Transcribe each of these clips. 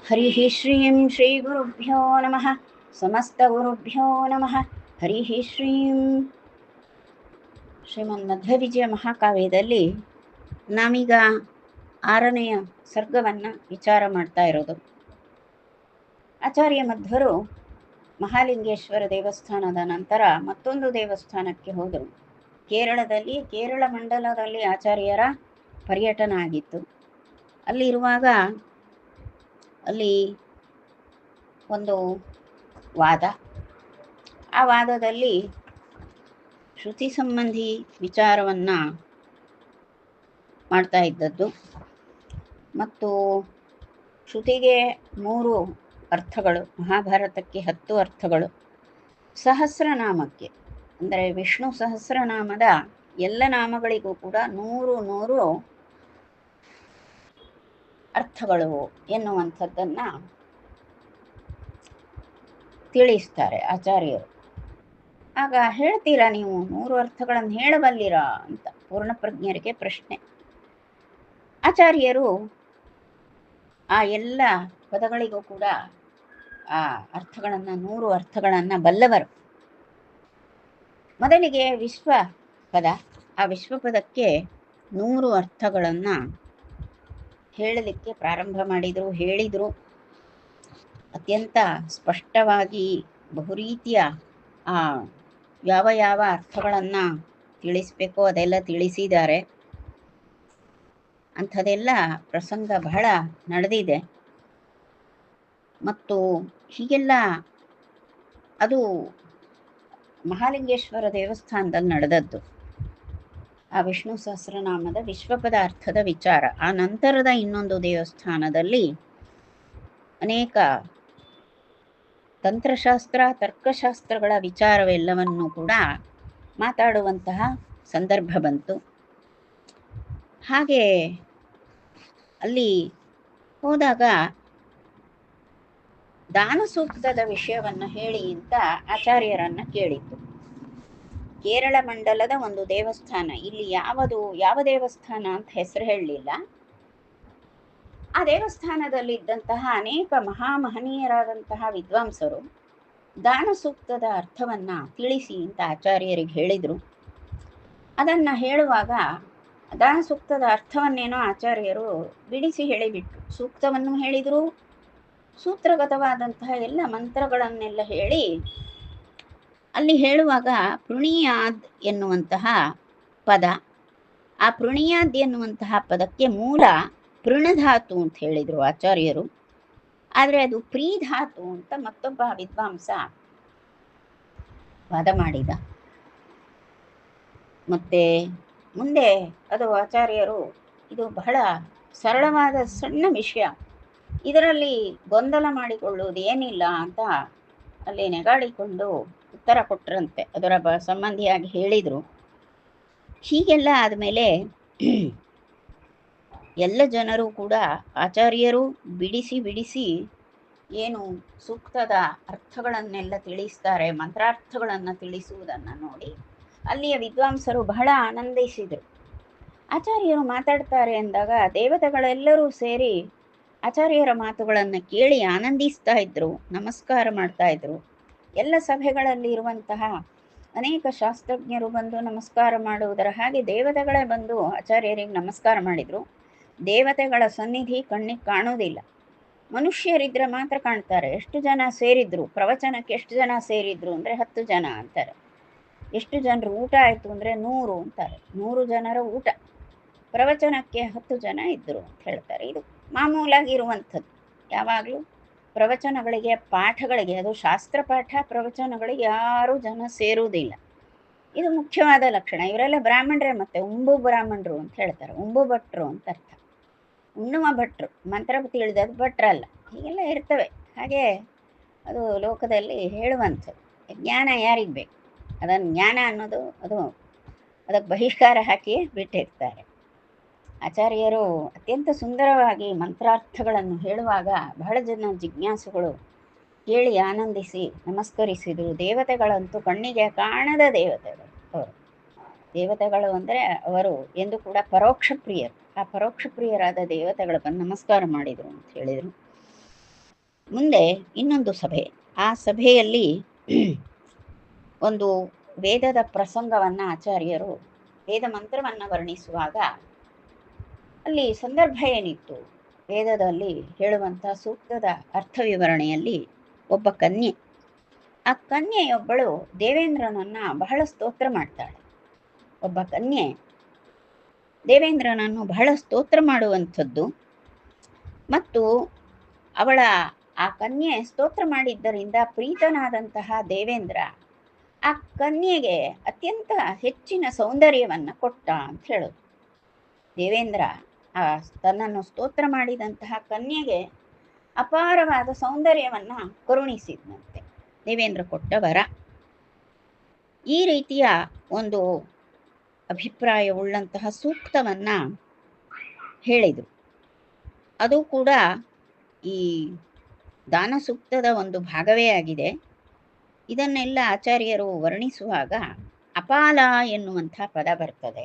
ಹರಿಃ ಶ್ರೀಂ ಶ್ರೀಗುರುಭ್ಯೋ ನಮಃ ಸಮಸ್ತಗುರುಭ್ಯೋ ನಮಃ ಹರಿಃ ಶ್ರೀಂ. ಶ್ರೀಮನ್ಮಧ್ವವಿಜಯ ಮಹಾಕಾವ್ಯದಲ್ಲಿ ನಾವೀಗ 6ನೆಯ ಸರ್ಗವನ್ನು ವಿಚಾರ ಮಾಡ್ತಾ ಇರೋದು. ಆಚಾರ್ಯ ಮಧ್ವರು ಮಹಾಲಿಂಗೇಶ್ವರ ದೇವಸ್ಥಾನದ ನಂತರ ಮತ್ತೊಂದು ದೇವಸ್ಥಾನಕ್ಕೆ ಹೋದರು. ಕೇರಳದಲ್ಲಿ ಕೇರಳ ಮಂಡಲದಲ್ಲಿ ಆಚಾರ್ಯರ ಪರ್ಯಟನ ಆಗಿತ್ತು. ಅಲ್ಲಿರುವಾಗ ಅಲ್ಲಿ ಒಂದು ವಾದ, ಆ ವಾದದಲ್ಲಿ ಶ್ರುತಿ ಸಂಬಂಧಿ ವಿಚಾರವನ್ನು ಮಾಡ್ತಾ ಇದ್ದದ್ದು. ಮತ್ತು ಶ್ರುತಿಗೆ 3 ಅರ್ಥಗಳು, ಮಹಾಭಾರತಕ್ಕೆ 10 ಅರ್ಥಗಳು, ಸಹಸ್ರನಾಮಕ್ಕೆ ಅಂದರೆ ವಿಷ್ಣು ಸಹಸ್ರನಾಮದ ಎಲ್ಲ ನಾಮಗಳಿಗೂ ಕೂಡ 100 ಅರ್ಥಗಳು ಎನ್ನುವಂಥದ್ದನ್ನು ತಿಳಿಸ್ತಾರೆ ಆಚಾರ್ಯರು. ಆಗ ಹೇಳ್ತೀರಾ ನೀವು 100 ಅರ್ಥಗಳನ್ನು ಹೇಳಬಲ್ಲಿರಾ ಅಂತ ಪೂರ್ಣಪ್ರಜ್ಞರಿಗೆ ಪ್ರಶ್ನೆ. ಆಚಾರ್ಯರು ಆ ಎಲ್ಲ ಪದಗಳಿಗೂ ಕೂಡ ಆ ಅರ್ಥಗಳನ್ನು 100 ಅರ್ಥಗಳನ್ನು ಬಲ್ಲವರು. ಮೊದಲಿಗೆ ವಿಶ್ವ ಪದ, ಆ ವಿಶ್ವಪದಕ್ಕೆ 100 ಅರ್ಥಗಳನ್ನು ಹೇಳಲಿಕ್ಕೆ ಪ್ರಾರಂಭ ಮಾಡಿದರು, ಹೇಳಿದರು. ಅತ್ಯಂತ ಸ್ಪಷ್ಟವಾಗಿ ಬಹುರೀತಿಯ ಯಾವ ಯಾವ ಅರ್ಥಗಳನ್ನು ತಿಳಿಸಬೇಕೋ ಅದೆಲ್ಲ ತಿಳಿಸಿದ್ದಾರೆ. ಅಂಥದ್ದೆಲ್ಲ ಪ್ರಸಂಗ ಬಹಳ ನಡೆದಿದೆ. ಮತ್ತು ಹೀಗೆಲ್ಲ ಅದು ಮಹಾಲಿಂಗೇಶ್ವರ ದೇವಸ್ಥಾನದಲ್ಲಿ ನಡೆದದ್ದು, ಆ ವಿಷ್ಣು ಸಹಸ್ರನಾಮದ ವಿಶ್ವಪದ ಅರ್ಥದ ವಿಚಾರ. ಆ ನಂತರದ ಇನ್ನೊಂದು ದೇವಸ್ಥಾನದಲ್ಲಿ ಅನೇಕ ತಂತ್ರಶಾಸ್ತ್ರ, ತರ್ಕಶಾಸ್ತ್ರಗಳ ವಿಚಾರವೆಲ್ಲವನ್ನು ಕೂಡ ಮಾತಾಡುವಂತಹ ಸಂದರ್ಭ ಬಂತು. ಹಾಗೆ ಅಲ್ಲಿ ಹೋದಾಗ ದಾನ ಸೂಕ್ತದ ವಿಷಯವನ್ನು ಹೇಳಿ ಅಂತ ಆಚಾರ್ಯರನ್ನು ಕೇಳಿತ್ತು. ಕೇರಳ ಮಂಡಲದ ಒಂದು ದೇವಸ್ಥಾನ, ಇಲ್ಲಿ ಯಾವ ದೇವಸ್ಥಾನ ಅಂತ ಹೆಸರು ಹೇಳಲಿಲ್ಲ. ಆ ದೇವಸ್ಥಾನದಲ್ಲಿದ್ದಂತಹ ಅನೇಕ ಮಹಾಮಹನೀಯರಾದಂತಹ ವಿದ್ವಾಂಸರು ದಾನ ಸೂಕ್ತದ ಅರ್ಥವನ್ನು ತಿಳಿಸಿ ಅಂತ ಆಚಾರ್ಯರಿಗೆ ಹೇಳಿದರು. ಅದನ್ನು ಹೇಳುವಾಗ ದಾನ ಸೂಕ್ತದ ಅರ್ಥವನ್ನೇನೋ ಆಚಾರ್ಯರು ಬಿಡಿಸಿ ಹೇಳಿಬಿಟ್ರು. ಸೂಕ್ತವನ್ನು ಹೇಳಿದರು, ಸೂತ್ರಗತವಾದಂತಹ ಎಲ್ಲ ಮಂತ್ರಗಳನ್ನೆಲ್ಲ ಹೇಳಿ ಅಲ್ಲಿ ಹೇಳುವಾಗ ಪೃಣಿಯಾದ್ ಎನ್ನುವಂತಹ ಪದ, ಆ ಪೃಣಿಯಾದ್ ಎನ್ನುವಂತಹ ಪದಕ್ಕೆ ಮೂಲ ಪೃಣಧಾತು ಅಂತ ಹೇಳಿದರು ಆಚಾರ್ಯರು. ಆದರೆ ಅದು ಪ್ರೀಧಾತು ಅಂತ ಮತ್ತೊಬ್ಬ ವಿದ್ವಾಂಸ ವಾದ ಮಾಡಿದ. ಮತ್ತೆ ಮುಂದೆ ಅದು ಆಚಾರ್ಯರು, ಇದು ಬಹಳ ಸರಳವಾದ ಸಣ್ಣ ವಿಷಯ, ಇದರಲ್ಲಿ ಗೊಂದಲ ಮಾಡಿಕೊಳ್ಳುವುದು ಏನಿಲ್ಲ ಅಂತ ಅಲ್ಲಿ ನೆಗಾಡಿಕೊಂಡು ಉತ್ತರ ಕೊಟ್ಟರಂತೆ. ಅದರ ಸಂಬಂಧಿಯಾಗಿ ಹೇಳಿದರು. ಹೀಗೆಲ್ಲ ಆದಮೇಲೆ ಎಲ್ಲ ಜನರು ಕೂಡ ಆಚಾರ್ಯರು ಬಿಡಿಸಿ ಏನು ಸೂಕ್ತದ ಅರ್ಥಗಳನ್ನೆಲ್ಲ ತಿಳಿಸ್ತಾರೆ, ಮಂತ್ರಾರ್ಥಗಳನ್ನು ತಿಳಿಸುವುದನ್ನು ನೋಡಿ ಅಲ್ಲಿಯ ವಿದ್ವಾಂಸರು ಬಹಳ ಆನಂದಿಸಿದರು. ಆಚಾರ್ಯರು ಮಾತಾಡ್ತಾರೆ ಅಂದಾಗ ದೇವತೆಗಳೆಲ್ಲರೂ ಸೇರಿ ಆಚಾರ್ಯರ ಮಾತುಗಳನ್ನು ಕೇಳಿ ಆನಂದಿಸ್ತಾ ಇದ್ರು, ನಮಸ್ಕಾರ ಮಾಡ್ತಾ ಇದ್ರು. ಎಲ್ಲ ಸಭೆಗಳಲ್ಲಿ ಇರುವಂತಹ ಅನೇಕ ಶಾಸ್ತ್ರಜ್ಞರು ಬಂದು ನಮಸ್ಕಾರ ಮಾಡುವುದರ ಹಾಗೆ ದೇವತೆಗಳೇ ಬಂದು ಆಚಾರ್ಯರಿಗೆ ನಮಸ್ಕಾರ ಮಾಡಿದರು. ದೇವತೆಗಳ ಸನ್ನಿಧಿ ಕಣ್ಣಿಗೆ ಕಾಣೋದಿಲ್ಲ, ಮನುಷ್ಯರಿದ್ರೆ ಮಾತ್ರ ಕಾಣ್ತಾರೆ. ಎಷ್ಟು ಜನ ಸೇರಿದ್ರು ಪ್ರವಚನಕ್ಕೆ, ಎಷ್ಟು ಜನ ಸೇರಿದ್ರು ಅಂದರೆ 10 ಜನ ಅಂತಾರೆ. ಎಷ್ಟು ಜನರು ಊಟ ಆಯಿತು ಅಂದರೆ 100 ಅಂತಾರೆ. 100 ಜನರ ಊಟ, ಪ್ರವಚನಕ್ಕೆ 10 ಜನ ಇದ್ದರು ಅಂತ ಹೇಳ್ತಾರೆ. ಇದು ಮಾಮೂಲಾಗಿರುವಂಥದ್ದು. ಯಾವಾಗಲೂ ಪ್ರವಚನಗಳಿಗೆ, ಪಾಠಗಳಿಗೆ, ಅದು ಶಾಸ್ತ್ರ ಪಾಠ ಪ್ರವಚನಗಳಿಗೆ ಯಾರೂ ಜನ ಸೇರುವುದಿಲ್ಲ. ಇದು ಮುಖ್ಯವಾದ ಲಕ್ಷಣ. ಇವರೆಲ್ಲ ಬ್ರಾಹ್ಮಣರೇ, ಮತ್ತೆ ಉಂಬು ಬ್ರಾಹ್ಮಣರು ಅಂತ ಹೇಳ್ತಾರೆ. ಉಂಬು ಭಟ್ರು ಅಂತ ಅರ್ಥ, ಉಣ್ಣುವ ಭಟ್ರು, ಮಂತ್ರ ತಿಳಿದದ್ದು ಭಟ್ರಲ್ಲ. ಹೀಗೆಲ್ಲ ಇರ್ತವೆ. ಹಾಗೆ ಅದು ಲೋಕದಲ್ಲಿ ಹೇಳುವಂಥದ್ದು. ಜ್ಞಾನ ಯಾರಿಗೆ ಬೇಕು, ಅದನ್ನು ಜ್ಞಾನ ಅನ್ನೋದು ಅದಕ್ಕೆ ಬಹಿಷ್ಕಾರ ಹಾಕಿ ಬಿಟ್ಟಿರ್ತಾರೆ. ಆಚಾರ್ಯರು ಅತ್ಯಂತ ಸುಂದರವಾಗಿ ಮಂತ್ರಾರ್ಥಗಳನ್ನು ಹೇಳುವಾಗ ಬಹಳ ಜನ ಜಿಜ್ಞಾಸುಗಳು ಕೇಳಿ ಆನಂದಿಸಿ ನಮಸ್ಕರಿಸಿದರು. ದೇವತೆಗಳಂತೂ ಕಣ್ಣಿಗೆ ಕಾಣದ ದೇವತೆಗಳು ಅವರು. ದೇವತೆಗಳು ಅಂದರೆ ಅವರು ಎಂದು ಕೂಡ ಪರೋಕ್ಷ ಪ್ರಿಯರು. ಆ ಪರೋಕ್ಷ ಪ್ರಿಯರಾದ ದೇವತೆಗಳು ಬಂದು ನಮಸ್ಕಾರ ಮಾಡಿದರು ಅಂತ ಹೇಳಿದರು. ಮುಂದೆ ಇನ್ನೊಂದು ಸಭೆ. ಆ ಸಭೆಯಲ್ಲಿ ಒಂದು ವೇದದ ಪ್ರಸಂಗವನ್ನು ಆಚಾರ್ಯರು ವೇದ ಮಂತ್ರವನ್ನು ವರ್ಣಿಸುವಾಗ ಅಲ್ಲಿ ಸಂದರ್ಭ ಏನಿತ್ತು, ವೇದದಲ್ಲಿ ಹೇಳುವಂಥ ಸೂಕ್ತದ ಅರ್ಥ ವಿವರಣೆಯಲ್ಲಿ ಒಬ್ಬ ಕನ್ಯೆ, ಆ ಕನ್ಯೆಯೊಬ್ಬಳು ದೇವೇಂದ್ರನನ್ನು ಬಹಳ ಸ್ತೋತ್ರ ಮಾಡ್ತಾಳೆ. ಒಬ್ಬ ಕನ್ಯೆ ದೇವೇಂದ್ರನನ್ನು ಬಹಳ ಸ್ತೋತ್ರ ಮಾಡುವಂಥದ್ದು, ಮತ್ತು ಅವಳ ಆ ಕನ್ಯೆ ಸ್ತೋತ್ರ ಮಾಡಿದ್ದರಿಂದ ಪ್ರೀತನಾದಂತಹ ದೇವೇಂದ್ರ ಆ ಕನ್ಯೆಗೆ ಅತ್ಯಂತ ಹೆಚ್ಚಿನ ಸೌಂದರ್ಯವನ್ನು ಕೊಟ್ಟ ಅಂತ ಹೇಳೋದು. ದೇವೇಂದ್ರ ಆ ತನ್ನನ್ನು ಸ್ತೋತ್ರ ಮಾಡಿದಂತಹ ಕನ್ಯೆಗೆ ಅಪಾರವಾದ ಸೌಂದರ್ಯವನ್ನು ಕರುಣಿಸಿದಂತೆ, ದೇವೇಂದ್ರ ಕೊಟ್ಟ ವರ. ಈ ರೀತಿಯ ಒಂದು ಅಭಿಪ್ರಾಯವುಳ್ಳಂತಹ ಸೂಕ್ತವನ್ನು ಹೇಳಿದರು. ಅದು ಕೂಡ ಈ ದಾನ ಸೂಕ್ತದ ಒಂದು ಭಾಗವೇ ಆಗಿದೆ. ಇದನ್ನೆಲ್ಲ ಆಚಾರ್ಯರು ವರ್ಣಿಸುವಾಗ ಅಪಾಲ ಎನ್ನುವಂಥ ಪದ ಬರ್ತದೆ.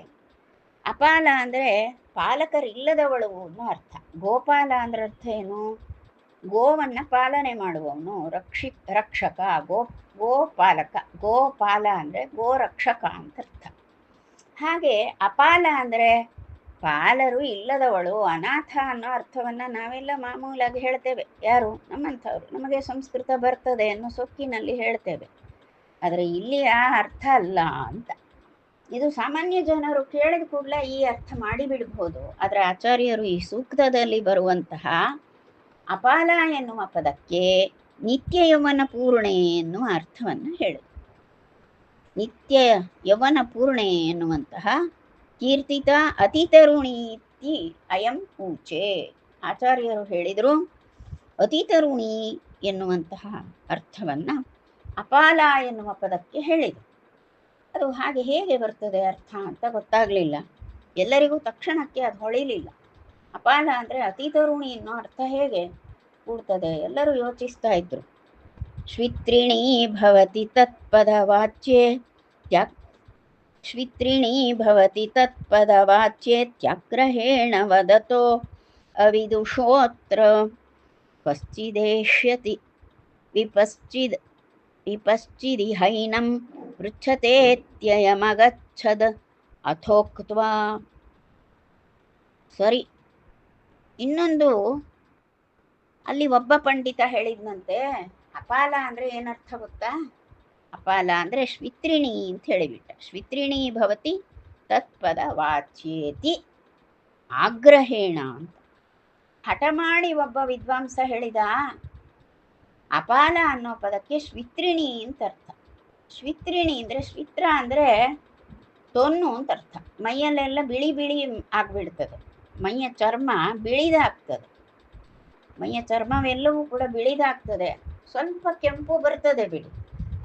ಅಪಾಲ ಅಂದರೆ ಪಾಲಕರಿಲ್ಲದವಳು ಅನ್ನೋ ಅರ್ಥ. ಗೋಪಾಲ ಅಂದ್ರೆ ಅರ್ಥ ಏನು? ಗೋವನ್ನು ಪಾಲನೆ ಮಾಡುವವನು, ರಕ್ಷಕ, ಗೋಪಾಲಕ. ಗೋಪಾಲ ಅಂದರೆ ಗೋರಕ್ಷಕ ಅಂತ ಅರ್ಥ. ಹಾಗೆ ಅಪಾಲ ಅಂದರೆ ಪಾಲರು ಇಲ್ಲದವಳು, ಅನಾಥ ಅನ್ನೋ ಅರ್ಥವನ್ನು ನಾವೆಲ್ಲ ಮಾಮೂಲಾಗಿ ಹೇಳ್ತೇವೆ. ಯಾರು? ನಮ್ಮಂಥವ್ರು, ನಮಗೆ ಸಂಸ್ಕೃತ ಬರ್ತದೆ ಅನ್ನೋ ಸೊಕ್ಕಿನಲ್ಲಿ ಹೇಳ್ತೇವೆ. ಆದರೆ ಇಲ್ಲಿ ಆ ಅರ್ಥ ಅಲ್ಲ ಅಂತ. ಇದು ಸಾಮಾನ್ಯ ಜನರು ಕೇಳಿದ ಕೂಡಲೇ ಈ ಅರ್ಥ ಮಾಡಿಬಿಡ್ಬೋದು. ಆದರೆ ಆಚಾರ್ಯರು ಈ ಸೂಕ್ತದಲ್ಲಿ ಬರುವಂತಹ ಅಪಾಲ ಎನ್ನುವ ಪದಕ್ಕೆ ನಿತ್ಯ ಯೌವನ ಪೂರ್ಣೆ ಎನ್ನುವ ಅರ್ಥವನ್ನು ಹೇಳಿದರು. ನಿತ್ಯ ಯೌವನ ಪೂರ್ಣೆ ಎನ್ನುವಂತಹ ಕೀರ್ತಿತ ಅತಿತರುಣೀತಿ ಅಯಂ ಪೂಚೆ. ಆಚಾರ್ಯರು ಹೇಳಿದರು ಅತಿತರುಣಿ ಎನ್ನುವಂತಹ ಅರ್ಥವನ್ನು ಅಪಾಲ ಎನ್ನುವ ಪದಕ್ಕೆ ಹೇಳಿದರು. ಅದು ಹಾಗೆ ಹೇಗೆ ಬರ್ತದೆ ಅರ್ಥ ಅಂತ ಗೊತ್ತಾಗಲಿಲ್ಲ, ಎಲ್ಲರಿಗೂ ತಕ್ಷಣಕ್ಕೆ ಅದು ಹೊಳಿಲಿಲ್ಲ. ಅಪಾಲ ಅಂದರೆ ಅತಿತರುಣಿ ಅನ್ನೋ ಅರ್ಥ ಹೇಗೆ ಕೂಡ್ತದೆ ಎಲ್ಲರೂ ಯೋಚಿಸ್ತಾ ಇದ್ರು. ಶ್ವಿತ್ರಿಣೀ ಭವತಿ ತತ್ಪದವಾಚ್ಯೆ ಶ್ವಿತ್ರಿಣೀ ಭವತಿ ತತ್ಪದವಾಚ್ಯೆ ತ್ಯಾಗ್ರಹೇಣ ವದತೋ ಅವಿದುಷೋತ್ರ ಕಶ್ಚಿದೇಷ್ಯತಿ ವಿಪಶ್ಚಿದಿಹೈನಂ ಪೃಚ್ಛತೇತ್ಯಯಮಗಚ್ಛದ ಅಥೋಕ್ತ್ವಾ. ಸರಿ, ಇನ್ನೊಂದು ಅಲ್ಲಿ ಒಬ್ಬ ಪಂಡಿತ ಹೇಳಿದ್ನಂತೆ, ಅಪಾಲ ಅಂದರೆ ಏನರ್ಥ ಗೊತ್ತಾ? ಅಪಾಲ ಅಂದರೆ ಶ್ವಿತ್ರಿಣಿ ಅಂತ ಹೇಳಿಬಿಟ್ಟ. ಶ್ವಿತ್ರಿಣಿ ಭವತಿ ತತ್ಪದ ವಾಚ್ಯೇತಿ ಆಗ್ರಹೇಣ ಅಂತ ಹಠ ಮಾಡಿ ಒಬ್ಬ ವಿದ್ವಾಂಸ ಹೇಳಿದ. ಅಪಾಲ ಅನ್ನೋ ಪದಕ್ಕೆ ಶ್ವಿತ್ರಿಣಿ ಅಂತ ಅರ್ಥ. ಶ್ವಿತ್ರಿಣಿ ಅಂದರೆ ಶ್ವಿತ್ರ ಅಂದರೆ ತೊನ್ನು ಅಂತ ಅರ್ಥ. ಮೈಯಲ್ಲೆಲ್ಲ ಬಿಳಿ ಬಿಳಿ ಆಗ್ಬಿಡ್ತದೆ, ಮೈಯ ಚರ್ಮ ಬಿಳಿದಾಗ್ತದೆ, ಮೈಯ ಚರ್ಮವೆಲ್ಲವೂ ಕೂಡ ಬಿಳಿದಾಗ್ತದೆ. ಸ್ವಲ್ಪ ಕೆಂಪು ಬರ್ತದೆ ಬಿಳಿ,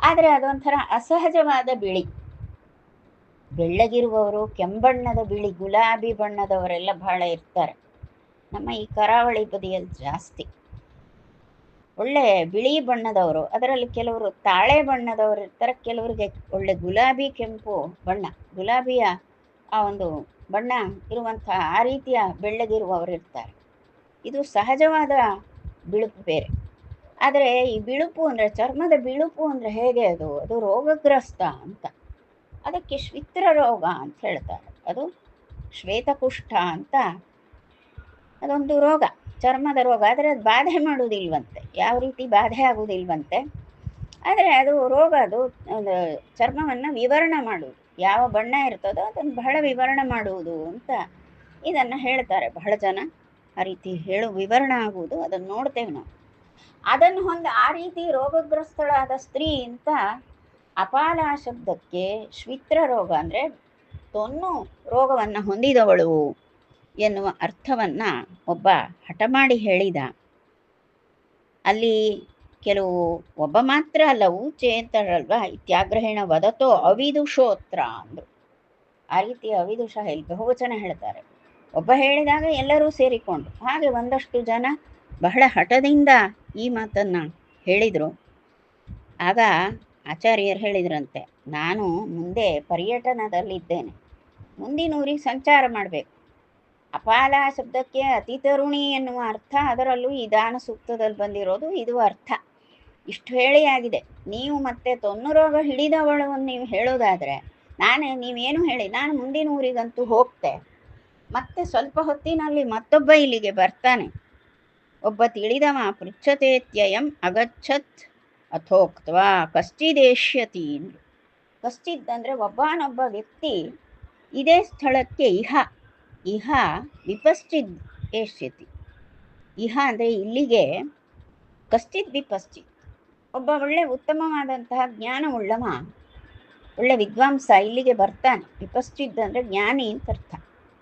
ಆದರೆ ಅದೊಂಥರ ಅಸಹಜವಾದ ಬಿಳಿ. ಬೆಳ್ಳಗಿರುವವರು ಕೆಂಬಣ್ಣದ ಬಿಳಿ, ಗುಲಾಬಿ ಬಣ್ಣದವರೆಲ್ಲ ಬಹಳ ಇರ್ತಾರೆ ನಮ್ಮ ಈ ಕರಾವಳಿ ಬದಿಯಲ್ಲಿ ಜಾಸ್ತಿ. ಒಳ್ಳೆ ಬಿಳಿ ಬಣ್ಣದವರು, ಅದರಲ್ಲಿ ಕೆಲವರು ತಾಳೆ ಬಣ್ಣದವರು ಇರ್ತಾರೆ, ಕೆಲವರಿಗೆ ಒಳ್ಳೆ ಗುಲಾಬಿ ಕೆಂಪು ಬಣ್ಣ, ಗುಲಾಬಿಯ ಆ ಒಂದು ಬಣ್ಣ ಇರುವಂಥ ಆ ರೀತಿಯ ಬೆಳ್ಳಗಿರುವವರು ಇರ್ತಾರೆ. ಇದು ಸಹಜವಾದ ಬಿಳುಪು ಬೇರೆ. ಆದರೆ ಈ ಬಿಳುಪು ಅಂದರೆ ಚರ್ಮದ ಬಿಳುಪು ಅಂದರೆ ಹೇಗೆ ಅದು ರೋಗಗ್ರಸ್ತ ಅಂತ. ಅದಕ್ಕೆ ಶ್ವಿತ್ರ ರೋಗ ಅಂತ ಹೇಳ್ತಾರೆ. ಅದು ಶ್ವೇತಕುಷ್ಠ ಅಂತ ಅದೊಂದು ರೋಗ, ಚರ್ಮದ ರೋಗ. ಆದರೆ ಅದು ಬಾಧೆ ಮಾಡುವುದಿಲ್ವಂತೆ, ಯಾವ ರೀತಿ ಬಾಧೆ ಆಗುವುದಿಲ್ವಂತೆ. ಆದರೆ ಅದು ರೋಗ, ಅದು ಚರ್ಮವನ್ನು ವಿವರಣೆ ಮಾಡುವುದು, ಯಾವ ಬಣ್ಣ ಇರ್ತದೋ ಅದನ್ನು ಬಹಳ ವಿವರಣೆ ಮಾಡುವುದು ಅಂತ ಇದನ್ನು ಹೇಳ್ತಾರೆ. ಬಹಳ ಜನ ಆ ರೀತಿ ವಿವರಣ ಆಗುವುದು ಅದನ್ನು ನೋಡ್ತೇವೆ ನಾವು. ಅದನ್ನು ಆ ರೀತಿ ರೋಗಗ್ರಸ್ತಳಾದ ಸ್ತ್ರೀ ಅಂತ ಅಪಾಲ ಶಬ್ದಕ್ಕೆ ಶ್ವಿತ್ರ ರೋಗ ಅಂದರೆ ತೊನ್ನು ರೋಗವನ್ನು ಹೊಂದಿದವಳು ಎನ್ನುವ ಅರ್ಥವನ್ನು ಒಬ್ಬ ಹಠ ಮಾಡಿ ಹೇಳಿದ. ಅಲ್ಲಿ ಕೆಲವು ಒಬ್ಬ ಮಾತ್ರ ಅಲ್ಲ, ಊಚೆ ಅಂತಾರಲ್ವ, ಇತ್ಯಾಗ್ರಹೇಣ ವದತೋ ಅವಿದುಷೋತ್ರ ಅಂದರು. ಆ ರೀತಿ ಅವಿದುಷ ಇಲ್ಲಿ ಬಹುವಚನ ಹೇಳ್ತಾರೆ. ಒಬ್ಬ ಹೇಳಿದಾಗ ಎಲ್ಲರೂ ಸೇರಿಕೊಂಡು, ಹಾಗೆ ಒಂದಷ್ಟು ಜನ ಬಹಳ ಹಠದಿಂದ ಈ ಮಾತನ್ನು ಹೇಳಿದರು. ಆಗ ಆಚಾರ್ಯರು ಹೇಳಿದ್ರಂತೆ, ನಾನು ಮುಂದೆ ಪರ್ಯಟನದಲ್ಲಿದ್ದೇನೆ, ಮುಂದಿನ ಊರಿಗೆ ಸಂಚಾರ ಮಾಡಬೇಕು, ಅಪಾಲ ಶಬ್ದಕ್ಕೆ ಅತಿ ತರುಣಿ ಎನ್ನುವ ಅರ್ಥ, ಅದರಲ್ಲೂ ಈ ದಾನ ಸೂಕ್ತದಲ್ಲಿ ಬಂದಿರೋದು ಇದು ಅರ್ಥ. ಇಷ್ಟು ಹೇಳಿ ಆಗಿದೆ. ನೀವು ಮತ್ತೆ ತೊನ್ನು ರೋಗ ಹಿಡಿದವಳು ನೀವು ಹೇಳೋದಾದರೆ ನೀವೇನು ಹೇಳಿ, ನಾನು ಮುಂದಿನ ಊರಿಗಂತೂ ಹೋಗ್ತೆ. ಮತ್ತೆ ಸ್ವಲ್ಪ ಹೊತ್ತಿನಲ್ಲಿ ಮತ್ತೊಬ್ಬ ಇಲ್ಲಿಗೆ ಬರ್ತಾನೆ. ಒಬ್ಬ ತಿಳಿದವ ಪೃಚ್ಛತೇತ್ಯಯಂ ಅಗಚ್ಚತ್ ಅಥೋಕ್ತ್ವಾ ಕಶ್ಚಿದೇಷ್ಯತಿ. ಕಶ್ಚಿದ್ ಅಂದರೆ ಒಬ್ಬನೊಬ್ಬ ವ್ಯಕ್ತಿ ಇದೇ ಸ್ಥಳಕ್ಕೆ ಇಹ ವಿಪಶ್ಚಿದ್ ಏಷ್ಯತಿ. ಇಹ ಅಂದರೆ ಇಲ್ಲಿಗೆ, ಕಶ್ಚಿದ್ ವಿಪಶ್ಚಿತ್ ಒಬ್ಬ ಒಳ್ಳೆ ಉತ್ತಮವಾದಂತಹ ಜ್ಞಾನವುಳ್ಳವ, ಒಳ್ಳೆ ವಿದ್ವಾಂಸ ಇಲ್ಲಿಗೆ ಬರ್ತಾನೆ. ವಿಪಶ್ಚಿದ್ ಅಂದರೆ ಜ್ಞಾನಿ ಅಂತ ಅರ್ಥ.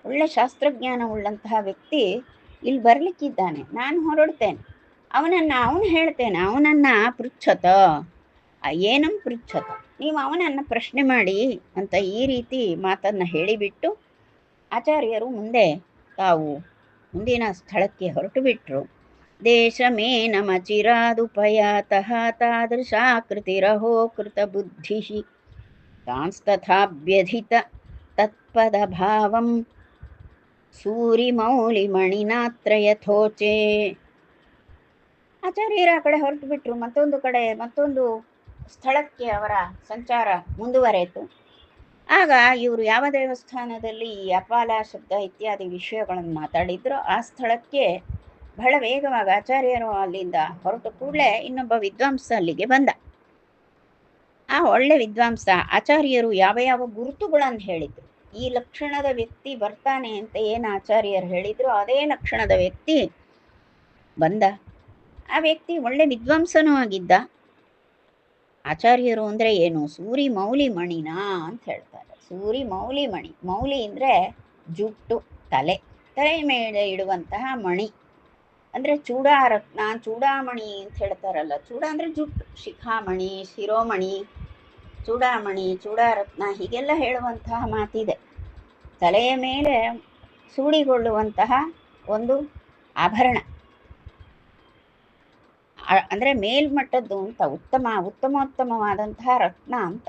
ಒಳ್ಳೆ ಶಾಸ್ತ್ರಜ್ಞಾನವುಳ್ಳಂತಹ ವ್ಯಕ್ತಿ ಇಲ್ಲಿ ಬರಲಿಕ್ಕಿದ್ದಾನೆ, ನಾನು ಹೊರಡ್ತೇನೆ. ಅವನು ಹೇಳ್ತೇನೆ, ಅವನನ್ನು ಪೃಚ್ಛತ, ಏನಂ ಪೃಚ್ಛತ, ನೀವು ಅವನನ್ನು ಪ್ರಶ್ನೆ ಮಾಡಿ ಅಂತ ಈ ರೀತಿ ಮಾತನ್ನು ಹೇಳಿಬಿಟ್ಟು ಆಚಾರ್ಯರು ಮುಂದೆ ತಾವು ಮುಂದಿನ ಸ್ಥಳಕ್ಕೆ ಹೊರಟು ಬಿಟ್ಟರು. ದೇಶಮೇನ ಮಚಿರಾದುಪಯಾತಃ ತಾದೃಶಾಕೃತಿರಹೋ ಕೃತ ಬುದ್ಧಿ ತಾಂಸ್ತಥಾಭ್ಯಧಿತ ತತ್ಪದ ಭಾವಂ ಸೂರಿಮೌಲಿಮಣಿನಾತ್ರ ಯಥೋಚೆ. ಆಚಾರ್ಯರು ಆ ಕಡೆ ಹೊರಟು ಬಿಟ್ಟರು. ಮತ್ತೊಂದು ಸ್ಥಳಕ್ಕೆ ಅವರ ಸಂಚಾರ ಮುಂದುವರೆಯಿತು. ಆಗ ಇವರು ಯಾವ ದೇವಸ್ಥಾನದಲ್ಲಿ ಈ ಅಪಾಲ ಶಬ್ದ ಇತ್ಯಾದಿ ವಿಷಯಗಳನ್ನು ಮಾತಾಡಿದ್ರು ಆ ಸ್ಥಳಕ್ಕೆ ಬಹಳ ವೇಗವಾಗಿ ಆಚಾರ್ಯರು ಅಲ್ಲಿಂದ ಹೊರಟು ಕೂಡಲೇ ಇನ್ನೊಬ್ಬ ವಿದ್ವಾಂಸ ಅಲ್ಲಿಗೆ ಬಂದ. ಆ ಒಳ್ಳೆ ವಿದ್ವಾಂಸ ಆಚಾರ್ಯರು ಯಾವ ಯಾವ ಗುರುತುಗಳನ್ನು ಹೇಳಿದ್ರು, ಈ ಲಕ್ಷಣದ ವ್ಯಕ್ತಿ ಬರ್ತಾನೆ ಅಂತ ಏನು ಆಚಾರ್ಯರು ಹೇಳಿದ್ರು ಅದೇ ಲಕ್ಷಣದ ವ್ಯಕ್ತಿ ಬಂದ. ಆ ವ್ಯಕ್ತಿ ಒಳ್ಳೆ ವಿದ್ವಾಂಸನೂ ಆಗಿದ್ದ. ಆಚಾರ್ಯರು ಅಂದರೆ ಏನು, ಸೂರಿ ಮೌಲಿ ಮಣಿನ ಅಂತ ಹೇಳ್ತಾರೆ. ಸೂರಿ ಮೌಲಿ ಮಣಿ, ಮೌಲಿ ಅಂದರೆ ಜುಟ್ಟು, ತಲೆ ಮೇಲೆ ಇಡುವಂತಹ ಮಣಿ ಅಂದರೆ ಚೂಡಾರತ್ನ, ಚೂಡಾಮಣಿ ಅಂತ ಹೇಳ್ತಾರಲ್ಲ. ಚೂಡ ಅಂದರೆ ಜುಟ್ಟು, ಶಿಖಾಮಣಿ, ಶಿರೋಮಣಿ, ಚೂಡಾಮಣಿ, ಚೂಡಾರತ್ನ ಹೀಗೆಲ್ಲ ಹೇಳುವಂತಹ ಮಾತಿದೆ. ತಲೆಯ ಮೇಲೆ ಸೂಡಿಗೊಳ್ಳುವಂತಹ ಒಂದು ಆಭರಣ ಅಂದರೆ ಮೇಲ್ಮಟ್ಟದ್ದು ಅಂತ, ಉತ್ತಮೋತ್ತಮವಾದಂತಹ ರತ್ನ ಅಂತ.